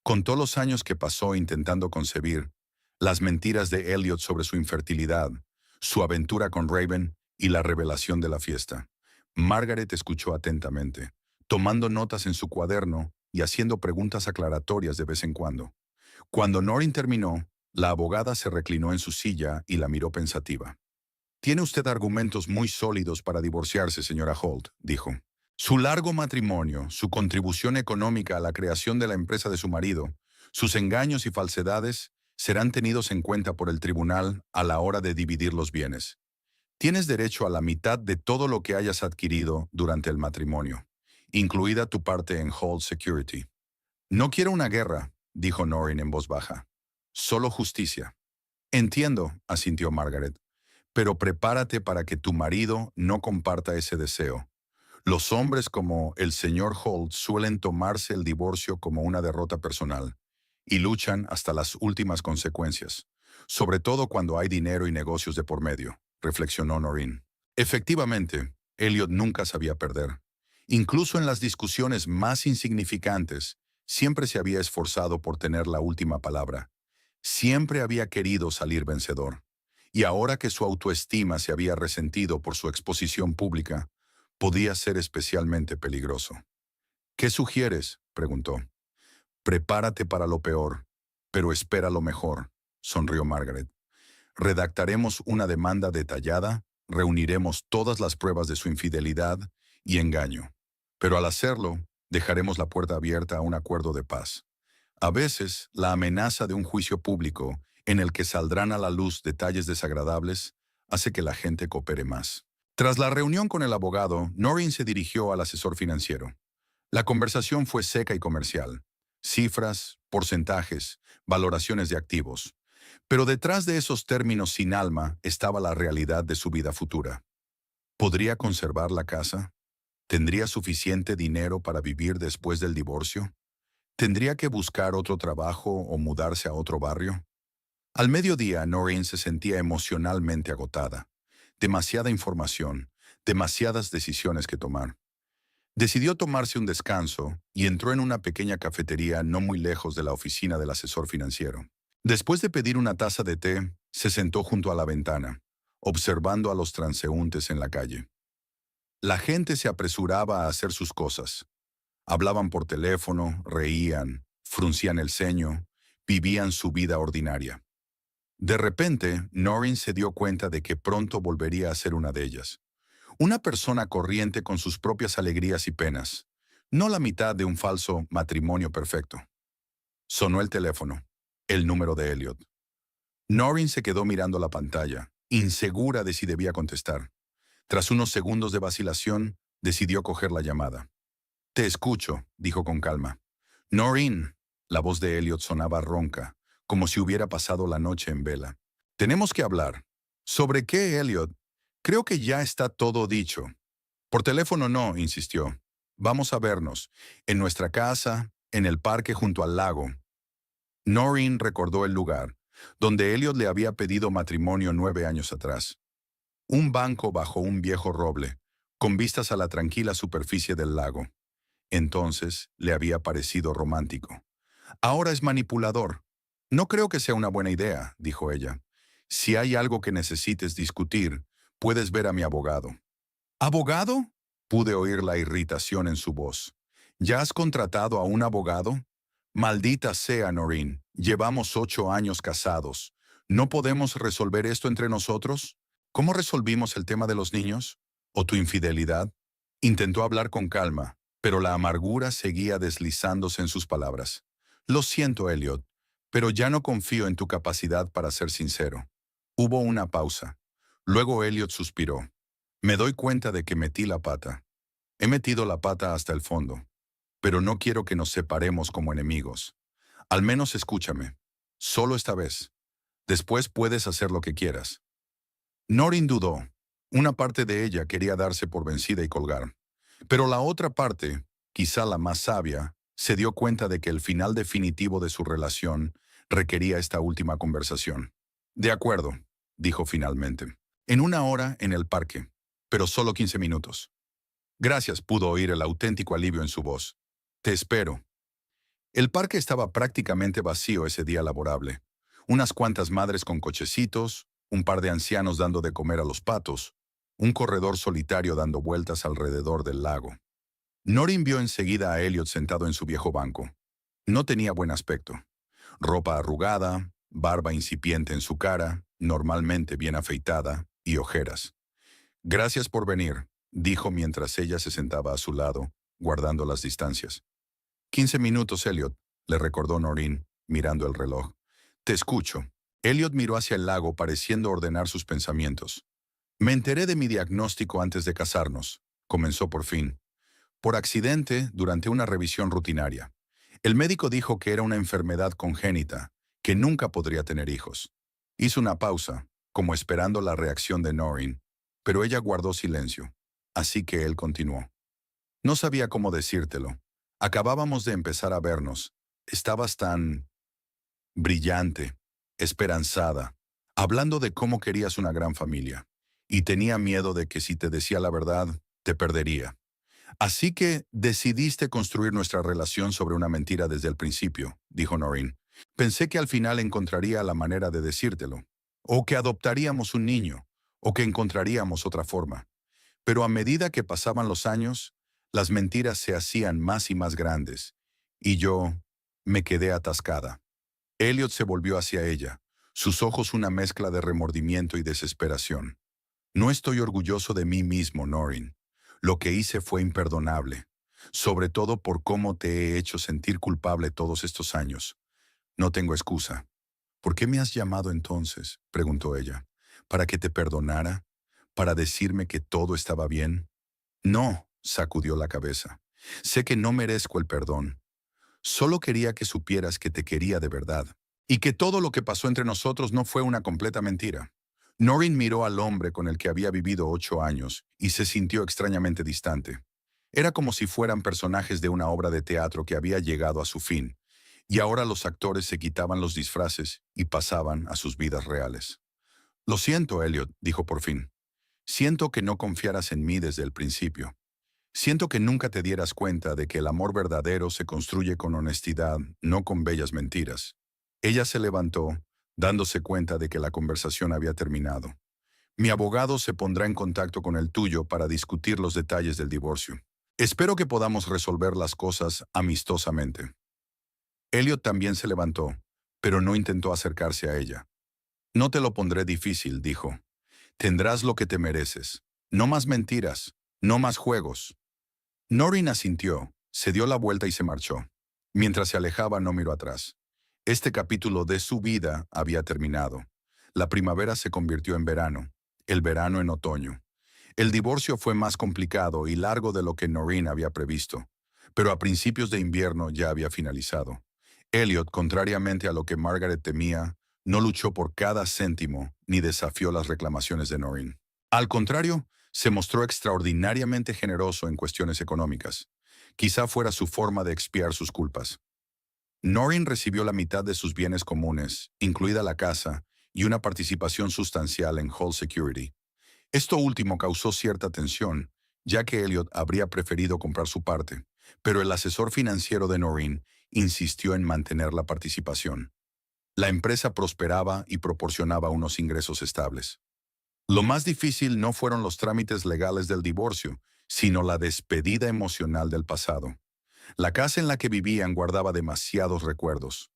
Contó los años que pasó intentando concebir, las mentiras de Elliot sobre su infertilidad, su aventura con Raven y la revelación de la fiesta. Margaret escuchó atentamente, tomando notas en su cuaderno y haciendo preguntas aclaratorias de vez en cuando. Cuando Noreen terminó, la abogada se reclinó en su silla y la miró pensativa. Tiene usted argumentos muy sólidos para divorciarse, señora Holt, dijo. Su largo matrimonio, su contribución económica a la creación de la empresa de su marido, sus engaños y falsedades serán tenidos en cuenta por el tribunal a la hora de dividir los bienes. Tienes derecho a la mitad de todo lo que hayas adquirido durante el matrimonio, incluida tu parte en Holt Security. No quiero una guerra, dijo Noreen en voz baja. Solo justicia. Entiendo, asintió Margaret, pero prepárate para que tu marido no comparta ese deseo. Los hombres como el señor Holt suelen tomarse el divorcio como una derrota personal y luchan hasta las últimas consecuencias, sobre todo cuando hay dinero y negocios de por medio, reflexionó Noreen. Efectivamente, Elliot nunca sabía perder. Incluso en las discusiones más insignificantes, siempre se había esforzado por tener la última palabra. Siempre había querido salir vencedor. Y ahora que su autoestima se había resentido por su exposición pública, podía ser especialmente peligroso. ¿Qué sugieres?, preguntó. Prepárate para lo peor, pero espera lo mejor, sonrió Margaret. Redactaremos una demanda detallada, reuniremos todas las pruebas de su infidelidad y engaño. Pero al hacerlo, dejaremos la puerta abierta a un acuerdo de paz. A veces, la amenaza de un juicio público, en el que saldrán a la luz detalles desagradables, hace que la gente coopere más. Tras la reunión con el abogado, Noreen se dirigió al asesor financiero. La conversación fue seca y comercial. Cifras, porcentajes, valoraciones de activos. Pero detrás de esos términos sin alma estaba la realidad de su vida futura. ¿Podría conservar la casa? ¿Tendría suficiente dinero para vivir después del divorcio? ¿Tendría que buscar otro trabajo o mudarse a otro barrio? Al mediodía, Noreen se sentía emocionalmente agotada. Demasiada información, demasiadas decisiones que tomar. Decidió tomarse un descanso y entró en una pequeña cafetería no muy lejos de la oficina del asesor financiero. Después de pedir una taza de té, se sentó junto a la ventana, observando a los transeúntes en la calle. La gente se apresuraba a hacer sus cosas. Hablaban por teléfono, reían, fruncían el ceño, vivían su vida ordinaria. De repente, Noreen se dio cuenta de que pronto volvería a ser una de ellas. Una persona corriente con sus propias alegrías y penas, no la mitad de un falso matrimonio perfecto. Sonó el teléfono, el número de Elliot. Noreen se quedó mirando la pantalla, insegura de si debía contestar. Tras unos segundos de vacilación, decidió coger la llamada. «Te escucho», dijo con calma. «Noreen», la voz de Elliot sonaba ronca, como si hubiera pasado la noche en vela. «Tenemos que hablar». «¿Sobre qué, Elliot?» «Creo que ya está todo dicho». «Por teléfono no», insistió. «Vamos a vernos, en nuestra casa, en el parque junto al lago». Noreen recordó el lugar, donde Elliot le había pedido matrimonio 9 años atrás. Un banco bajo un viejo roble, con vistas a la tranquila superficie del lago. Entonces le había parecido romántico. «Ahora es manipulador». «No creo que sea una buena idea», dijo ella. «Si hay algo que necesites discutir, puedes ver a mi abogado». «¿Abogado?», pude oír la irritación en su voz. «¿Ya has contratado a un abogado?» «Maldita sea, Noreen, llevamos 8 años casados. ¿No podemos resolver esto entre nosotros? ¿Cómo resolvimos el tema de los niños? ¿O tu infidelidad?» Intentó hablar con calma, pero la amargura seguía deslizándose en sus palabras. «Lo siento, Elliot, pero ya no confío en tu capacidad para ser sincero». Hubo una pausa. Luego Elliot suspiró. «Me doy cuenta de que metí la pata. He metido la pata hasta el fondo. Pero no quiero que nos separemos como enemigos. Al menos escúchame. Solo esta vez. Después puedes hacer lo que quieras». Noreen dudó. Una parte de ella quería darse por vencida y colgar. Pero la otra parte, quizá la más sabia, se dio cuenta de que el final definitivo de su relación requería esta última conversación. De acuerdo, dijo finalmente. En 1 hora en el parque, pero solo 15 minutos. Gracias, pudo oír el auténtico alivio en su voz. Te espero. El parque estaba prácticamente vacío ese día laborable. Unas cuantas madres con cochecitos, un par de ancianos dando de comer a los patos, un corredor solitario dando vueltas alrededor del lago. Noreen vio enseguida a Elliot sentado en su viejo banco. No tenía buen aspecto. Ropa arrugada, barba incipiente en su cara, normalmente bien afeitada, y ojeras. Gracias por venir, dijo mientras ella se sentaba a su lado, guardando las distancias. 15 minutos, Elliot, le recordó Noreen, mirando el reloj. Te escucho. Elliot miró hacia el lago pareciendo ordenar sus pensamientos. Me enteré de mi diagnóstico antes de casarnos, comenzó por fin. Por accidente, durante una revisión rutinaria. El médico dijo que era una enfermedad congénita, que nunca podría tener hijos. Hizo una pausa, como esperando la reacción de Noreen, pero ella guardó silencio. Así que él continuó. No sabía cómo decírtelo. Acabábamos de empezar a vernos. Estabas tan brillante, esperanzada, hablando de cómo querías una gran familia. Y tenía miedo de que si te decía la verdad, te perdería. Así que decidiste construir nuestra relación sobre una mentira desde el principio, dijo Noreen. Pensé que al final encontraría la manera de decírtelo, o que adoptaríamos un niño, o que encontraríamos otra forma. Pero a medida que pasaban los años, las mentiras se hacían más y más grandes, y yo me quedé atascada. Elliot se volvió hacia ella, sus ojos una mezcla de remordimiento y desesperación. No estoy orgulloso de mí mismo, Noreen. Lo que hice fue imperdonable, sobre todo por cómo te he hecho sentir culpable todos estos años. No tengo excusa. ¿Por qué me has llamado entonces?, preguntó ella. ¿Para que te perdonara? ¿Para decirme que todo estaba bien? No, sacudió la cabeza. Sé que no merezco el perdón. Solo quería que supieras que te quería de verdad, y que todo lo que pasó entre nosotros no fue una completa mentira. Noreen miró al hombre con el que había vivido 8 años y se sintió extrañamente distante. Era como si fueran personajes de una obra de teatro que había llegado a su fin, y ahora los actores se quitaban los disfraces y pasaban a sus vidas reales. Lo siento, Elliot, dijo por fin. Siento que no confiaras en mí desde el principio. Siento que nunca te dieras cuenta de que el amor verdadero se construye con honestidad, no con bellas mentiras. Ella se levantó, dándose cuenta de que la conversación había terminado. Mi abogado se pondrá en contacto con el tuyo para discutir los detalles del divorcio. Espero que podamos resolver las cosas amistosamente. Elliot también se levantó, pero no intentó acercarse a ella. No te lo pondré difícil, dijo. Tendrás lo que te mereces. No más mentiras, no más juegos. Noreen asintió, se dio la vuelta y se marchó. Mientras se alejaba, no miró atrás. Este capítulo de su vida había terminado. La primavera se convirtió en verano, el verano en otoño. El divorcio fue más complicado y largo de lo que Noreen había previsto, pero a principios de invierno ya había finalizado. Elliot, contrariamente a lo que Margaret temía, no luchó por cada céntimo ni desafió las reclamaciones de Noreen. Al contrario, se mostró extraordinariamente generoso en cuestiones económicas. Quizá fuera su forma de expiar sus culpas. Noreen recibió la mitad de sus bienes comunes, incluida la casa, y una participación sustancial en Hall Security. Esto último causó cierta tensión, ya que Elliot habría preferido comprar su parte, pero el asesor financiero de Noreen insistió en mantener la participación. La empresa prosperaba y proporcionaba unos ingresos estables. Lo más difícil no fueron los trámites legales del divorcio, sino la despedida emocional del pasado. La casa en la que vivían guardaba demasiados recuerdos,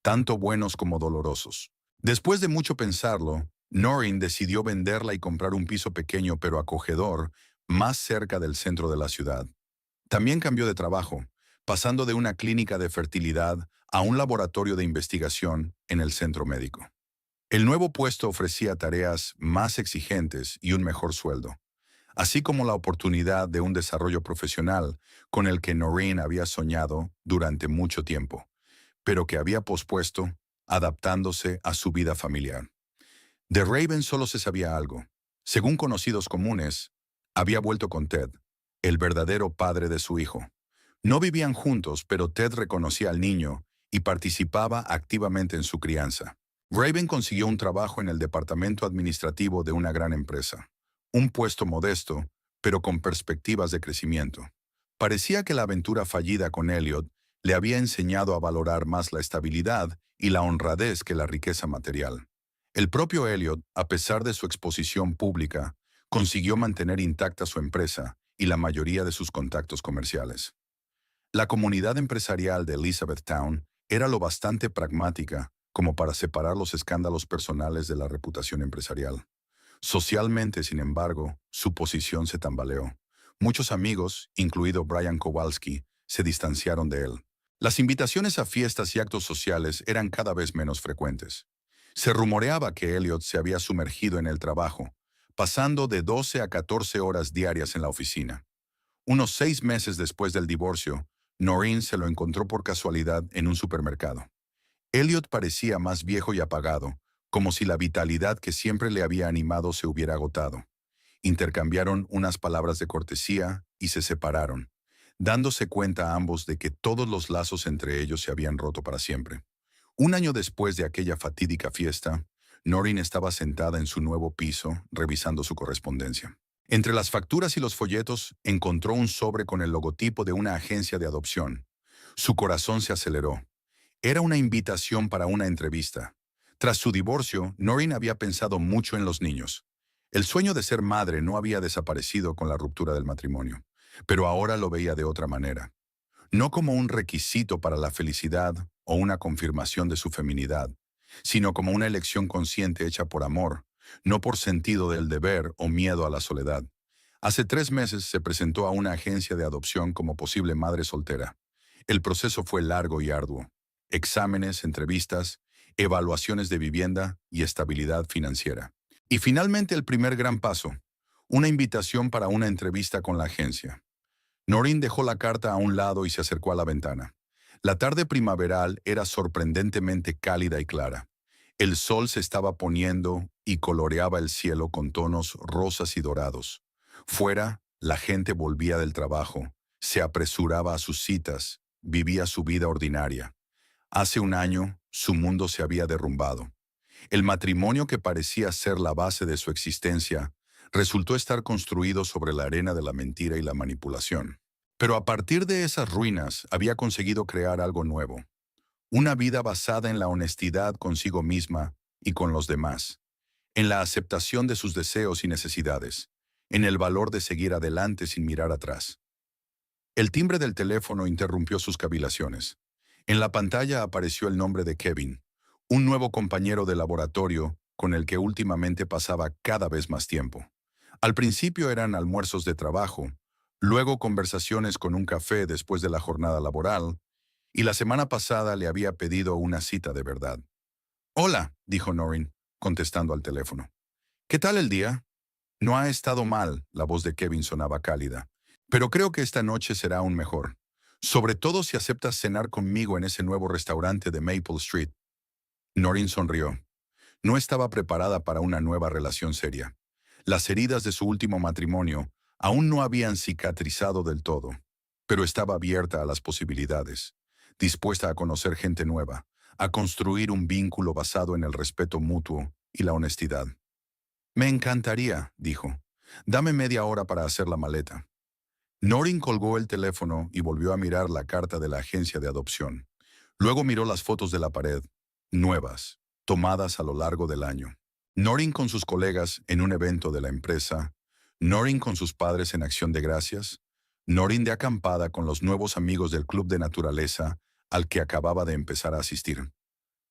tanto buenos como dolorosos. Después de mucho pensarlo, Noreen decidió venderla y comprar un piso pequeño pero acogedor, más cerca del centro de la ciudad. También cambió de trabajo, pasando de una clínica de fertilidad a un laboratorio de investigación en el centro médico. El nuevo puesto ofrecía tareas más exigentes y un mejor sueldo, así como la oportunidad de un desarrollo profesional con el que Noreen había soñado durante mucho tiempo, pero que había pospuesto, adaptándose a su vida familiar. De Raven solo se sabía algo. Según conocidos comunes, había vuelto con Ted, el verdadero padre de su hijo. No vivían juntos, pero Ted reconocía al niño y participaba activamente en su crianza. Raven consiguió un trabajo en el departamento administrativo de una gran empresa. Un puesto modesto, pero con perspectivas de crecimiento. Parecía que la aventura fallida con Elliot le había enseñado a valorar más la estabilidad y la honradez que la riqueza material. El propio Elliot, a pesar de su exposición pública, consiguió mantener intacta su empresa y la mayoría de sus contactos comerciales. La comunidad empresarial de Elizabethtown era lo bastante pragmática como para separar los escándalos personales de la reputación empresarial. Socialmente, sin embargo, su posición se tambaleó. Muchos amigos, incluido Brian Kowalski, se distanciaron de él. Las invitaciones a fiestas y actos sociales eran cada vez menos frecuentes. Se rumoreaba que Elliot se había sumergido en el trabajo, pasando de 12 a 14 horas diarias en la oficina. Unos 6 meses después del divorcio, Noreen se lo encontró por casualidad en un supermercado. Elliot parecía más viejo y apagado, como si la vitalidad que siempre le había animado se hubiera agotado. Intercambiaron unas palabras de cortesía y se separaron, dándose cuenta ambos de que todos los lazos entre ellos se habían roto para siempre. Un año después de aquella fatídica fiesta, Noreen estaba sentada en su nuevo piso, revisando su correspondencia. Entre las facturas y los folletos, encontró un sobre con el logotipo de una agencia de adopción. Su corazón se aceleró. Era una invitación para una entrevista. Tras su divorcio, Noreen había pensado mucho en los niños. El sueño de ser madre no había desaparecido con la ruptura del matrimonio, pero ahora lo veía de otra manera. No como un requisito para la felicidad o una confirmación de su feminidad, sino como una elección consciente hecha por amor, no por sentido del deber o miedo a la soledad. Hace 3 meses se presentó a una agencia de adopción como posible madre soltera. El proceso fue largo y arduo. Exámenes, entrevistas, evaluaciones de vivienda y estabilidad financiera. Y finalmente el primer gran paso, una invitación para una entrevista con la agencia. Noreen dejó la carta a un lado y se acercó a la ventana. La tarde primaveral era sorprendentemente cálida y clara. El sol se estaba poniendo y coloreaba el cielo con tonos rosas y dorados. Fuera, la gente volvía del trabajo, se apresuraba a sus citas, vivía su vida ordinaria. Hace un año, su mundo se había derrumbado. El matrimonio que parecía ser la base de su existencia resultó estar construido sobre la arena de la mentira y la manipulación. Pero a partir de esas ruinas había conseguido crear algo nuevo. Una vida basada en la honestidad consigo misma y con los demás, en la aceptación de sus deseos y necesidades, en el valor de seguir adelante sin mirar atrás. El timbre del teléfono interrumpió sus cavilaciones. En la pantalla apareció el nombre de Kevin, un nuevo compañero de laboratorio con el que últimamente pasaba cada vez más tiempo. Al principio eran almuerzos de trabajo, luego conversaciones con un café después de la jornada laboral, y la semana pasada le había pedido una cita de verdad. «Hola», dijo Noreen, contestando al teléfono. «¿Qué tal el día?» «No ha estado mal», la voz de Kevin sonaba cálida. «Pero creo que esta noche será aún mejor. Sobre todo si aceptas cenar conmigo en ese nuevo restaurante de Maple Street». Noreen sonrió. No estaba preparada para una nueva relación seria. Las heridas de su último matrimonio aún no habían cicatrizado del todo, pero estaba abierta a las posibilidades, dispuesta a conocer gente nueva, a construir un vínculo basado en el respeto mutuo y la honestidad. «Me encantaría», dijo. «Dame media hora para hacer la maleta». Noreen colgó el teléfono y volvió a mirar la carta de la agencia de adopción. Luego miró las fotos de la pared, nuevas, tomadas a lo largo del año. Noreen con sus colegas en un evento de la empresa, Noreen con sus padres en acción de gracias, Noreen de acampada con los nuevos amigos del club de naturaleza al que acababa de empezar a asistir.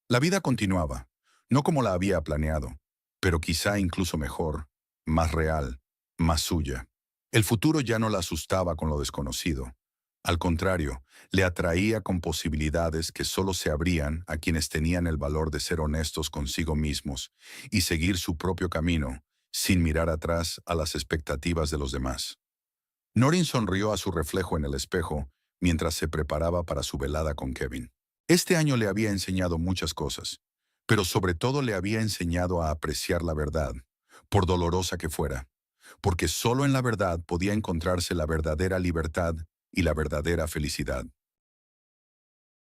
La vida continuaba, no como la había planeado, pero quizá incluso mejor, más real, más suya. El futuro ya no la asustaba con lo desconocido. Al contrario, le atraía con posibilidades que solo se abrían a quienes tenían el valor de ser honestos consigo mismos y seguir su propio camino, sin mirar atrás a las expectativas de los demás. Noreen sonrió a su reflejo en el espejo mientras se preparaba para su velada con Kevin. Este año le había enseñado muchas cosas, pero sobre todo le había enseñado a apreciar la verdad, por dolorosa que fuera, porque solo en la verdad podía encontrarse la verdadera libertad y la verdadera felicidad.